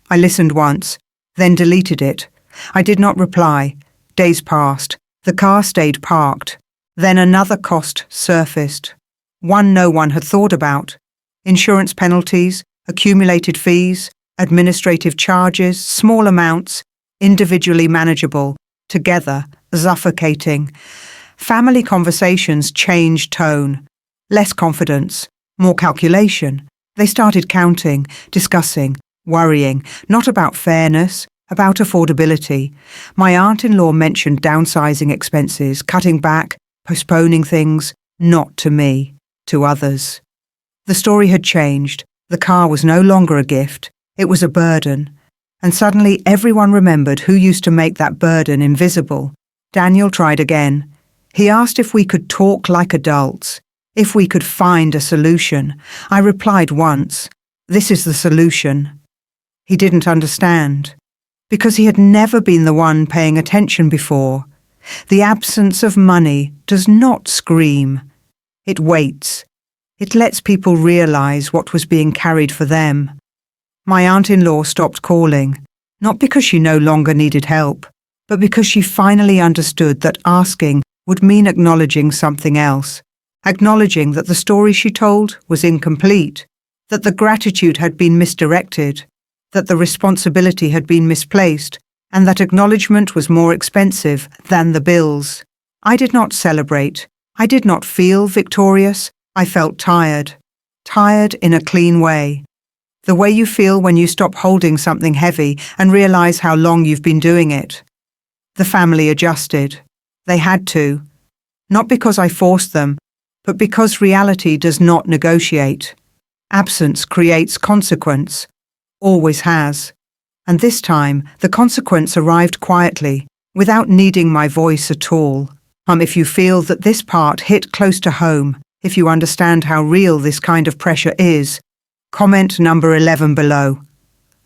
I listened once, then deleted it. I did not reply. Days passed. The car stayed parked. Then another cost surfaced. One no one had thought about. Insurance penalties, accumulated fees, administrative charges, small amounts, individually manageable, together, suffocating. Family conversations changed tone. Less confidence, more calculation. They started counting, discussing, worrying, not about fairness, about affordability. My aunt-in-law mentioned downsizing expenses, cutting back, postponing things, not to me, to others. The story had changed. The car was no longer a gift. It was a burden. And suddenly everyone remembered who used to make that burden invisible. Daniel tried again. He asked if we could talk like adults, if we could find a solution. I replied once, "This is the solution." He didn't understand, because he had never been the one paying attention before. The absence of money does not scream. It waits. It lets people realize what was being carried for them. My aunt-in-law stopped calling, not because she no longer needed help, but because she finally understood that asking would mean acknowledging something else, acknowledging that the story she told was incomplete, that the gratitude had been misdirected, that the responsibility had been misplaced, and that acknowledgement was more expensive than the bills. I did not celebrate. I did not feel victorious. I felt tired. Tired in a clean way. The way you feel when you stop holding something heavy and realize how long you've been doing it. The family adjusted. They had to. Not because I forced them, but because reality does not negotiate. Absence creates consequence. Always has. And this time, the consequence arrived quietly, without needing my voice at all. If you feel that this part hit close to home, if you understand how real this kind of pressure is, comment number 11 below.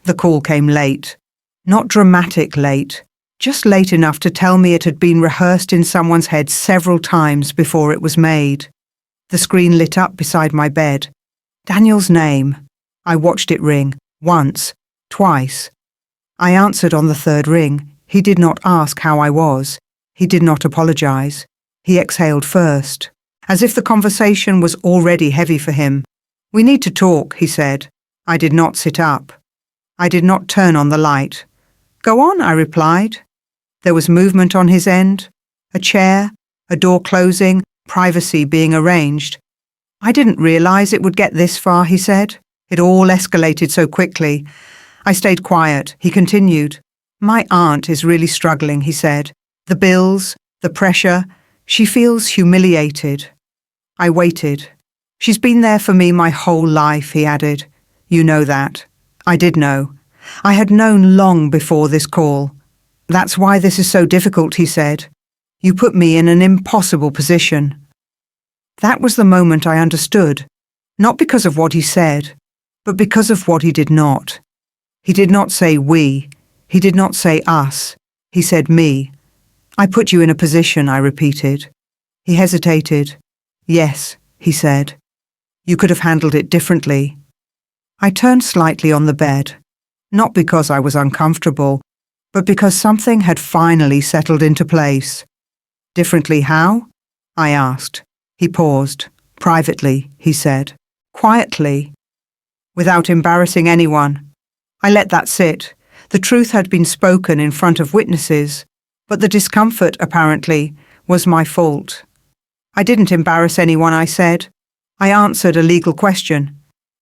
The call came late. Not dramatic late, just late enough to tell me it had been rehearsed in someone's head several times before it was made. The screen lit up beside my bed. Daniel's name. I watched it ring, once, twice. I answered on the third ring. He did not ask how I was. He did not apologize. He exhaled first, as if the conversation was already heavy for him. "We need to talk," he said. I did not sit up. I did not turn on the light. "Go on," I replied. There was movement on his end. A chair, a door closing, privacy being arranged. "I didn't realize it would get this far," he said. It all escalated so quickly. I stayed quiet. He continued. "My aunt is really struggling," he said. "The bills, the pressure. She feels humiliated." I waited. "She's been there for me my whole life," he added. "You know that." I did know. I had known long before this call. "That's why this is so difficult," he said. "You put me in an impossible position." That was the moment I understood, not because of what he said, but because of what he did not. He did not say we. He did not say us. He said me. "I put you in a position," I repeated. He hesitated. "Yes," he said. "You could have handled it differently." I turned slightly on the bed, not because I was uncomfortable, but because something had finally settled into place. "Differently how?" I asked. He paused. "Privately," he said. "Quietly. Without embarrassing anyone." I let that sit. The truth had been spoken in front of witnesses, but the discomfort, apparently, was my fault. "I didn't embarrass anyone," I said. "I answered a legal question."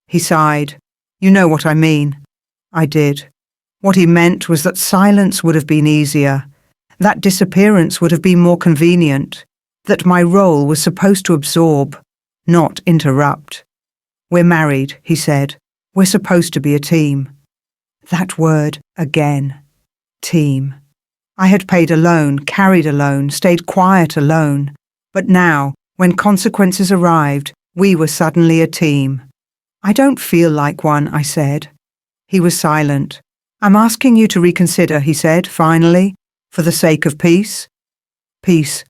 He sighed. "You know what I mean." I did. What he meant was that silence would have been easier, that disappearance would have been more convenient, that my role was supposed to absorb, not interrupt. "We're married," he said. "We're supposed to be a team." That word again. Team. I had paid alone, carried alone, stayed quiet alone. But now, when consequences arrived, we were suddenly a team. "I don't feel like one," I said. He was silent. "I'm asking you to reconsider," he said, finally, "for the sake of peace." Peace.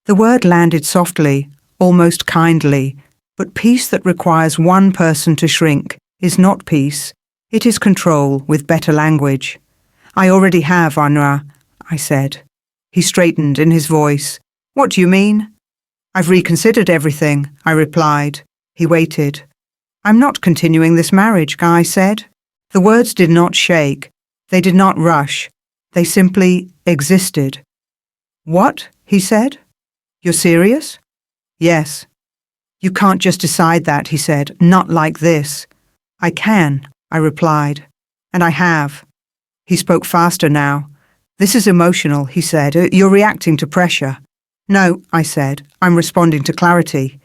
The word landed softly, almost kindly, but peace that requires one person to shrink is not peace. It is control with better language. "I already have, Anra," I said. He straightened in his voice. "What do you mean?" "I've reconsidered everything," I replied. He waited. "I'm not continuing this marriage," I said. The words did not shake. They did not rush. They simply existed. "What?" he said. "You're serious?" "Yes." "You can't just decide that," he said. "Not like this." "I can," I replied. "And I have." He spoke faster now. "This is emotional," he said. "You're reacting to pressure." "No," I said. "I'm responding to clarity."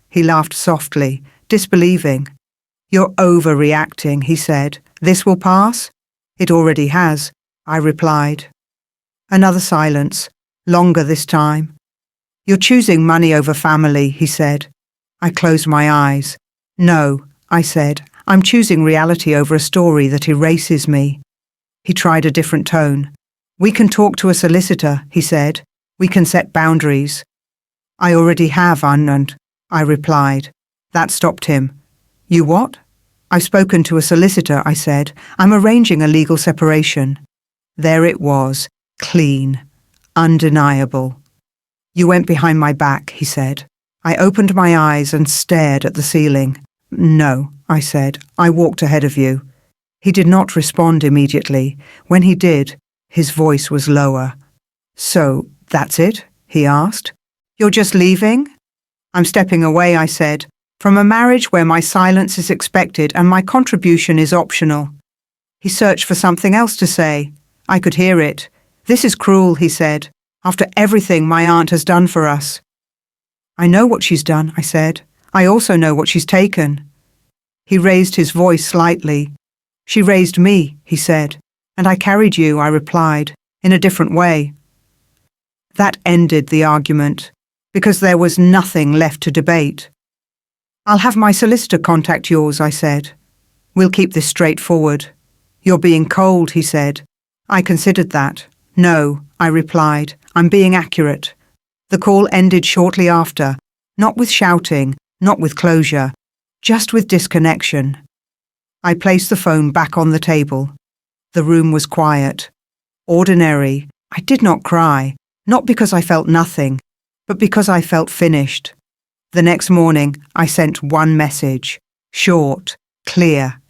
He laughed softly, disbelieving. "You're overreacting," he said. "This will pass?" "It already has," I replied. Another silence, longer this time. "You're choosing money over family," he said. I closed my eyes. "No," I said. "I'm choosing reality over a story that erases me." He tried a different tone. "We can talk to a solicitor," he said. "We can set boundaries." "I already have, Anand," I replied. That stopped him. You what? I've spoken to a solicitor, I said. I'm arranging a legal separation. There it was, clean, undeniable. You went behind my back, he said. I opened my eyes and stared at the ceiling. No, I said. I walked ahead of you. He did not respond immediately. When he did, his voice was lower. So, that's it? He asked. You're just leaving? I'm stepping away, I said, from a marriage where my silence is expected and my contribution is optional. He searched for something else to say. I could hear it. This is cruel, he said, after everything my aunt has done for us. I know what she's done, I said. I also know what she's taken. He raised his voice slightly. She raised me, he said, and I carried you, I replied, in a different way. That ended the argument, because there was nothing left to debate. I'll have my solicitor contact yours, I said. We'll keep this straightforward. You're being cold, he said. I considered that. No, I replied, I'm being accurate. The call ended shortly after, not with shouting, not with closure, just with disconnection. I placed the phone back on the table. The room was quiet. Ordinary. I did not cry, not because I felt nothing, but because I felt finished. The next morning, I sent one message. Short, clear.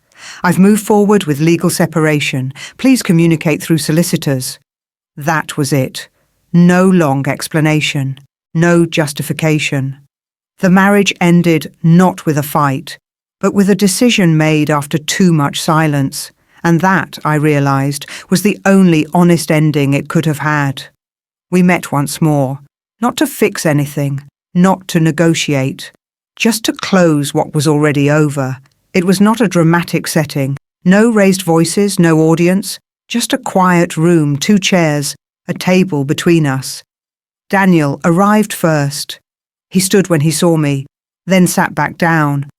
I've moved forward with legal separation. Please communicate through solicitors. That was it. No long explanation. No justification. The marriage ended not with a fight, but with a decision made after too much silence. And that, I realized, was the only honest ending it could have had. We met once more, not to fix anything, not to negotiate, just to close what was already over. It was not a dramatic setting, no raised voices, no audience, just a quiet room, 2 chairs, a table between us. Daniel arrived first. He stood when he saw me, then sat back down,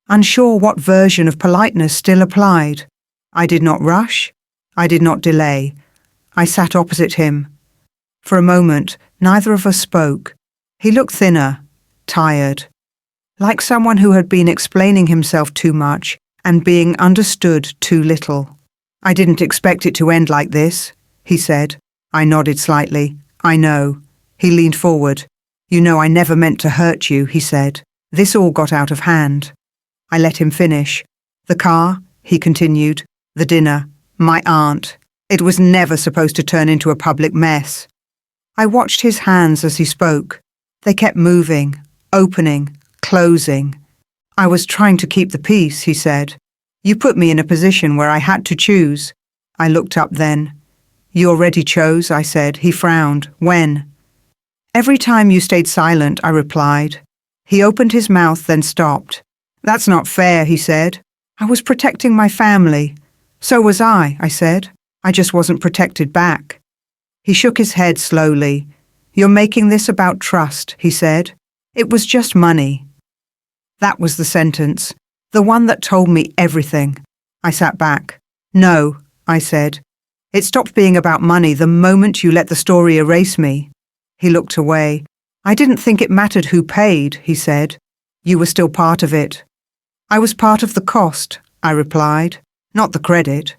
unsure what version of politeness still applied. I did not rush. I did not delay. I sat opposite him. For a moment, neither of us spoke. He looked thinner, tired, like someone who had been explaining himself too much and being understood too little. I didn't expect it to end like this, he said. I nodded slightly. I know. He leaned forward. You know I never meant to hurt you, he said. This all got out of hand. I let him finish. The car, he continued. The dinner. My aunt. It was never supposed to turn into a public mess. I watched his hands as he spoke. They kept moving, opening, closing. I was trying to keep the peace, he said. You put me in a position where I had to choose. I looked up then. You already chose, I said. He frowned. When? Every time you stayed silent, I replied. He opened his mouth, then stopped. That's not fair, he said. I was protecting my family. So was I said. I just wasn't protected back. He shook his head slowly. You're making this about trust, he said. It was just money. That was the sentence, the one that told me everything. I sat back. No, I said. It stopped being about money the moment you let the story erase me. He looked away. I didn't think it mattered who paid, he said. You were still part of it. I was part of the cost, I replied, not the credit.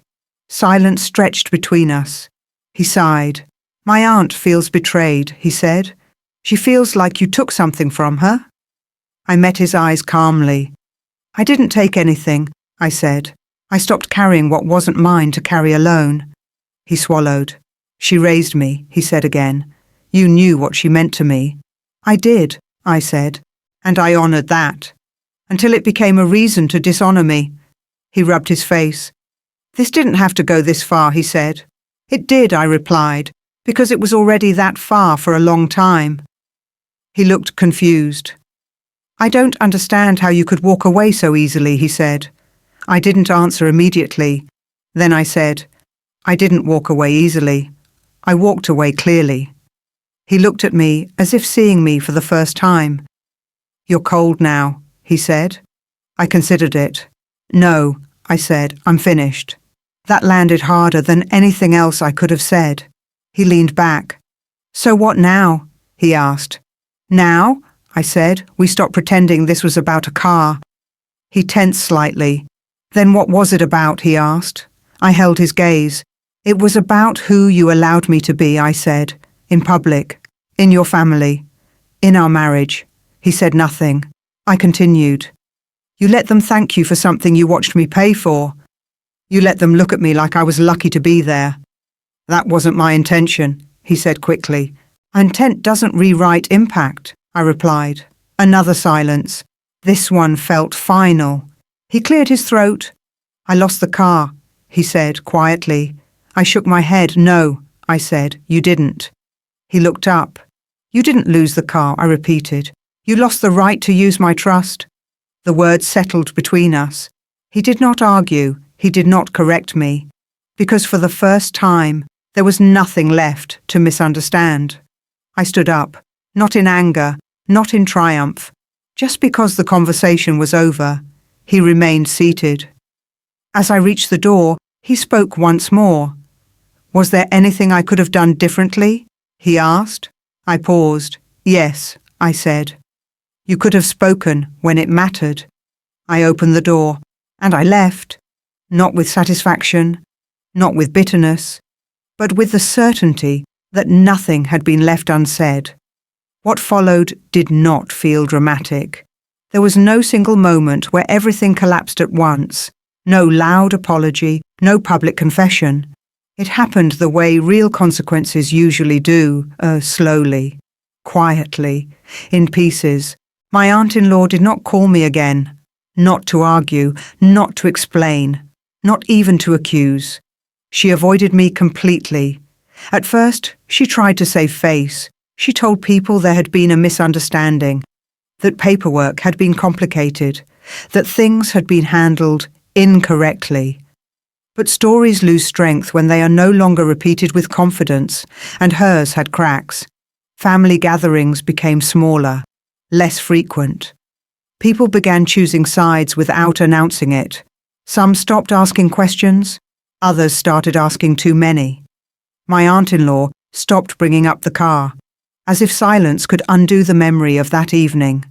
Silence stretched between us. He sighed. My aunt feels betrayed, he said. She feels like you took something from her. I met his eyes calmly. I didn't take anything, I said. I stopped carrying what wasn't mine to carry alone. He swallowed. She raised me, he said again. You knew what she meant to me. I did, I said, and I honoured that. Until it became a reason to dishonour me. He rubbed his face. This didn't have to go this far, he said. It did, I replied, because it was already that far for a long time. He looked confused. I don't understand how you could walk away so easily, he said. I didn't answer immediately. Then I said, I didn't walk away easily. I walked away clearly. He looked at me as if seeing me for the first time. You're cold now, he said. I considered it. No, I said, I'm finished. That landed harder than anything else I could have said. He leaned back. So what now? He asked. Now? I said. We stopped pretending this was about a car. He tensed slightly. Then what was it about, he asked. I held his gaze. It was about who you allowed me to be, I said. In public. In your family. In our marriage. He said nothing. I continued. You let them thank you for something you watched me pay for. You let them look at me like I was lucky to be there. That wasn't my intention, he said quickly. Intent doesn't rewrite impact, I replied. Another silence. This one felt final. He cleared his throat. I lost the car, he said quietly. I shook my head. No, I said, you didn't. He looked up. You didn't lose the car, I repeated. You lost the right to use my trust. The words settled between us. He did not argue. He did not correct me. Because for the first time, there was nothing left to misunderstand. I stood up, not in anger, not in triumph. Just because the conversation was over, he remained seated. As I reached the door, he spoke once more. Was there anything I could have done differently? He asked. I paused. Yes, I said. You could have spoken when it mattered. I opened the door, and I left, not with satisfaction, not with bitterness, but with the certainty that nothing had been left unsaid. What followed did not feel dramatic. There was no single moment where everything collapsed at once, no loud apology, no public confession. It happened the way real consequences usually do, slowly, quietly, in pieces. My aunt-in-law did not call me again, not to argue, not to explain, not even to accuse. She avoided me completely. At first, she tried to save face. She told people there had been a misunderstanding, that paperwork had been complicated, that things had been handled incorrectly. But stories lose strength when they are no longer repeated with confidence, and hers had cracks. Family gatherings became smaller, less frequent. People began choosing sides without announcing it. Some stopped asking questions, others started asking too many. My aunt-in-law stopped bringing up the car, as if silence could undo the memory of that evening.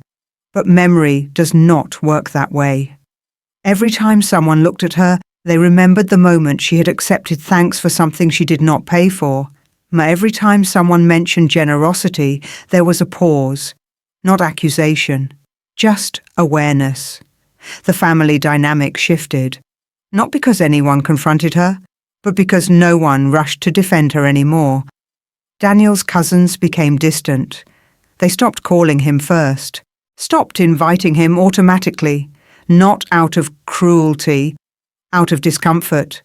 But memory does not work that way. Every time someone looked at her, they remembered the moment she had accepted thanks for something she did not pay for. Every time someone mentioned generosity, there was a pause, not accusation, just awareness. The family dynamic shifted, not because anyone confronted her, but because no one rushed to defend her anymore. Daniel's cousins became distant. They stopped calling him first, stopped inviting him automatically, not out of cruelty, out of discomfort.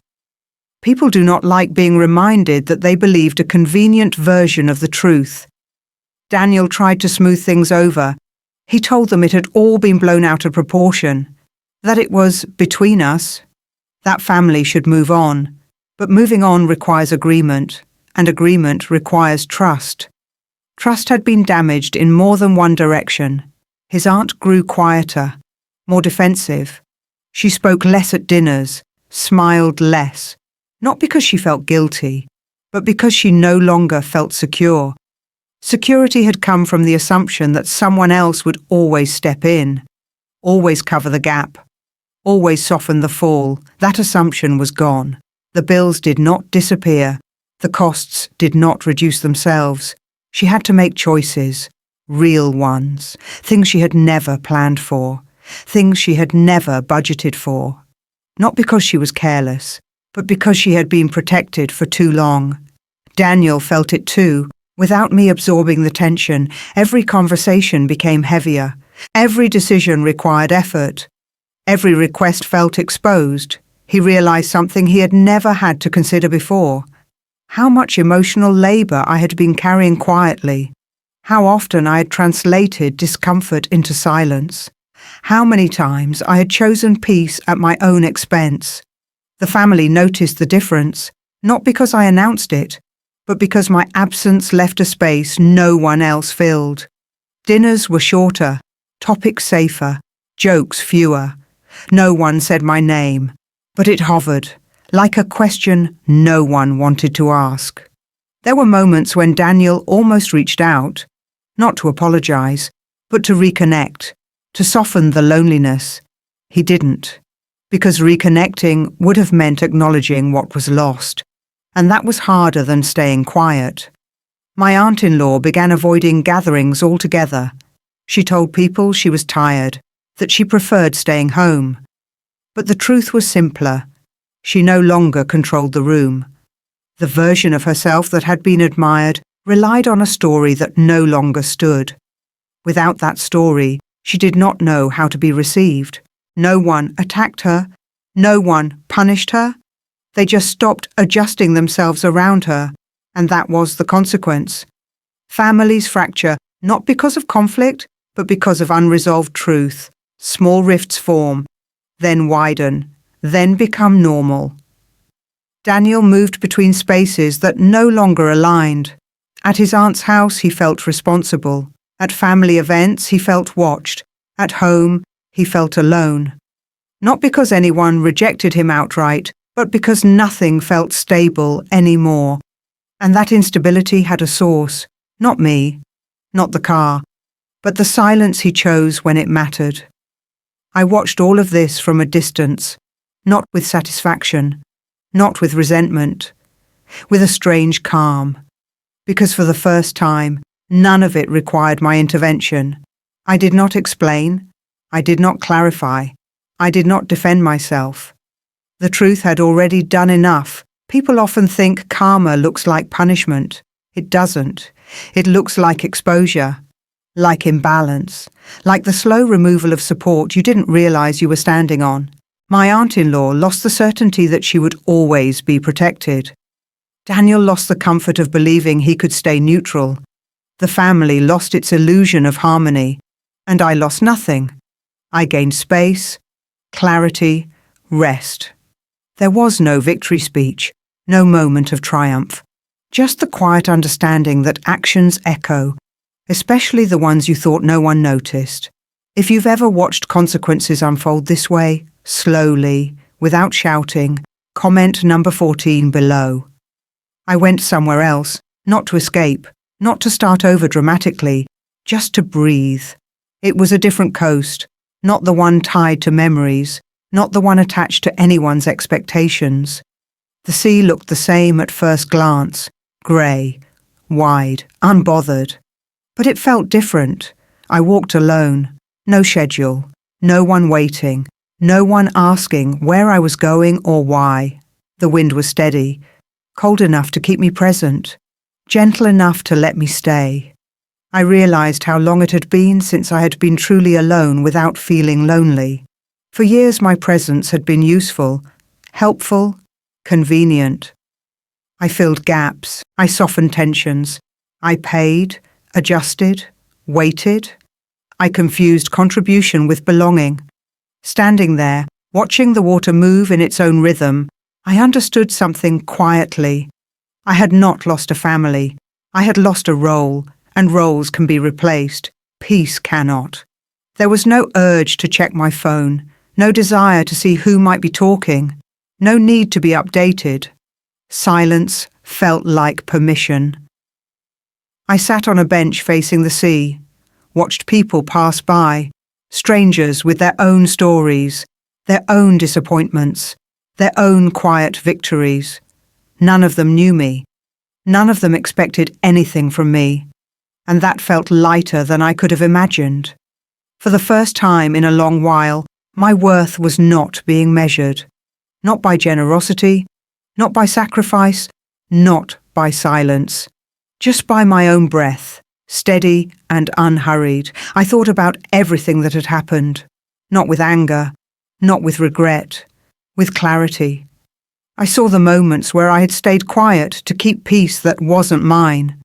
People do not like being reminded that they believed a convenient version of the truth. Daniel tried to smooth things over. He told them it had all been blown out of proportion, that it was between us. That family should move on. But moving on requires agreement, and agreement requires trust. Trust had been damaged in more than one direction. His aunt grew quieter, more defensive. She spoke less at dinners, smiled less, not because she felt guilty, but because she no longer felt secure. Security had come from the assumption that someone else would always step in, always cover the gap, always soften the fall. That assumption was gone. The bills did not disappear. The costs did not reduce themselves. She had to make choices, real ones, things she had never planned for, things she had never budgeted for. Not because she was careless, but because she had been protected for too long. Daniel felt it too. Without me absorbing the tension, every conversation became heavier. Every decision required effort. Every request felt exposed. He realized something he had never had to consider before. How much emotional labor I had been carrying quietly. How often I had translated discomfort into silence. How many times I had chosen peace at my own expense. The family noticed the difference, not because I announced it, but because my absence left a space no one else filled. Dinners were shorter, topics safer, jokes fewer. No one said my name, but it hovered, like a question no one wanted to ask. There were moments when Daniel almost reached out, not to apologize, but to reconnect, to soften the loneliness. He didn't, because reconnecting would have meant acknowledging what was lost, and that was harder than staying quiet. My aunt-in-law began avoiding gatherings altogether. She told people she was tired, that she preferred staying home. But the truth was simpler. She no longer controlled the room. The version of herself that had been admired relied on a story that no longer stood. Without that story, she did not know how to be received. No one attacked her. No one punished her. They just stopped adjusting themselves around her, and that was the consequence. Families fracture not because of conflict, but because of unresolved truth. Small rifts form, then widen, then become normal. Daniel moved between spaces that no longer aligned. At his aunt's house, he felt responsible. At family events, he felt watched. At home, he felt alone. Not because anyone rejected him outright, but because nothing felt stable anymore. And that instability had a source, not me, not the car, but the silence he chose when it mattered. I watched all of this from a distance, not with satisfaction, not with resentment, with a strange calm, because for the first time, none of it required my intervention. I did not explain, I did not clarify, I did not defend myself. The truth had already done enough. People often think karma looks like punishment. It doesn't. It looks like exposure, like imbalance, like the slow removal of support you didn't realize you were standing on. My aunt-in-law lost the certainty that she would always be protected. Daniel lost the comfort of believing he could stay neutral. The family lost its illusion of harmony, and I lost nothing. I gained space, clarity, rest. There was no victory speech, no moment of triumph, just the quiet understanding that actions echo, especially the ones you thought no one noticed. If you've ever watched consequences unfold this way, slowly, without shouting, comment number 14 below. I went somewhere else, not to escape, not to start over dramatically, just to breathe. It was a different coast, not the one tied to memories, not the one attached to anyone's expectations. The sea looked the same at first glance, grey, wide, unbothered. But it felt different. I walked alone, no schedule, no one waiting, no one asking where I was going or why. The wind was steady, cold enough to keep me present, gentle enough to let me stay. I realized how long it had been since I had been truly alone without feeling lonely. For years my presence had been useful, helpful, convenient. I filled gaps, I softened tensions, I paid, adjusted, waited. I confused contribution with belonging. Standing there, watching the water move in its own rhythm, I understood something quietly. I had not lost a family. I had lost a role, and roles can be replaced. Peace cannot. There was no urge to check my phone, no desire to see who might be talking, no need to be updated. Silence felt like permission. I sat on a bench facing the sea, watched people pass by, strangers with their own stories, their own disappointments, their own quiet victories. None of them knew me. None of them expected anything from me, and that felt lighter than I could have imagined. For the first time in a long while, my worth was not being measured. Not by generosity, not by sacrifice, not by silence. Just by my own breath, steady and unhurried. I thought about everything that had happened, not with anger, not with regret, with clarity. I saw the moments where I had stayed quiet to keep peace that wasn't mine.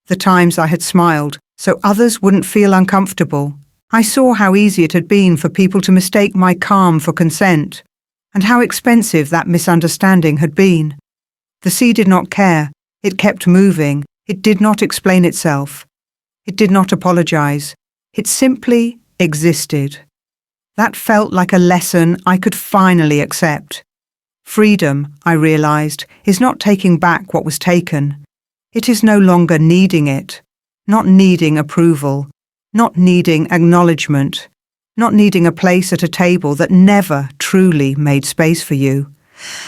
The times I had smiled so others wouldn't feel uncomfortable. I saw how easy it had been for people to mistake my calm for consent, and how expensive that misunderstanding had been. The sea did not care. It kept moving. It did not explain itself. It did not apologize. It simply existed. That felt like a lesson I could finally accept. Freedom, I realized, is not taking back what was taken. It is no longer needing it, not needing approval, not needing acknowledgement, not needing a place at a table that never truly made space for you.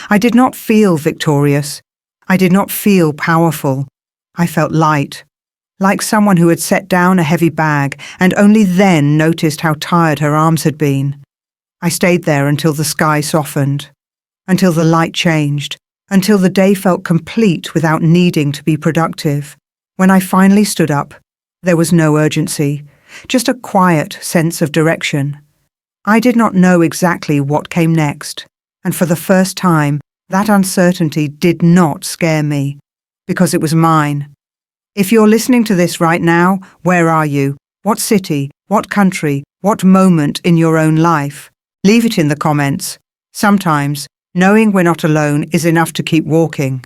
I did not feel victorious. I did not feel powerful. I felt light, like someone who had set down a heavy bag and only then noticed how tired her arms had been. I stayed there until the sky softened, until the light changed, until the day felt complete without needing to be productive. When I finally stood up, there was no urgency, just a quiet sense of direction. I did not know exactly what came next, and for the first time, that uncertainty did not scare me, because it was mine. If you're listening to this right now, where are you? What city? What country? What moment in your own life? Leave it in the comments. Sometimes, knowing we're not alone is enough to keep walking.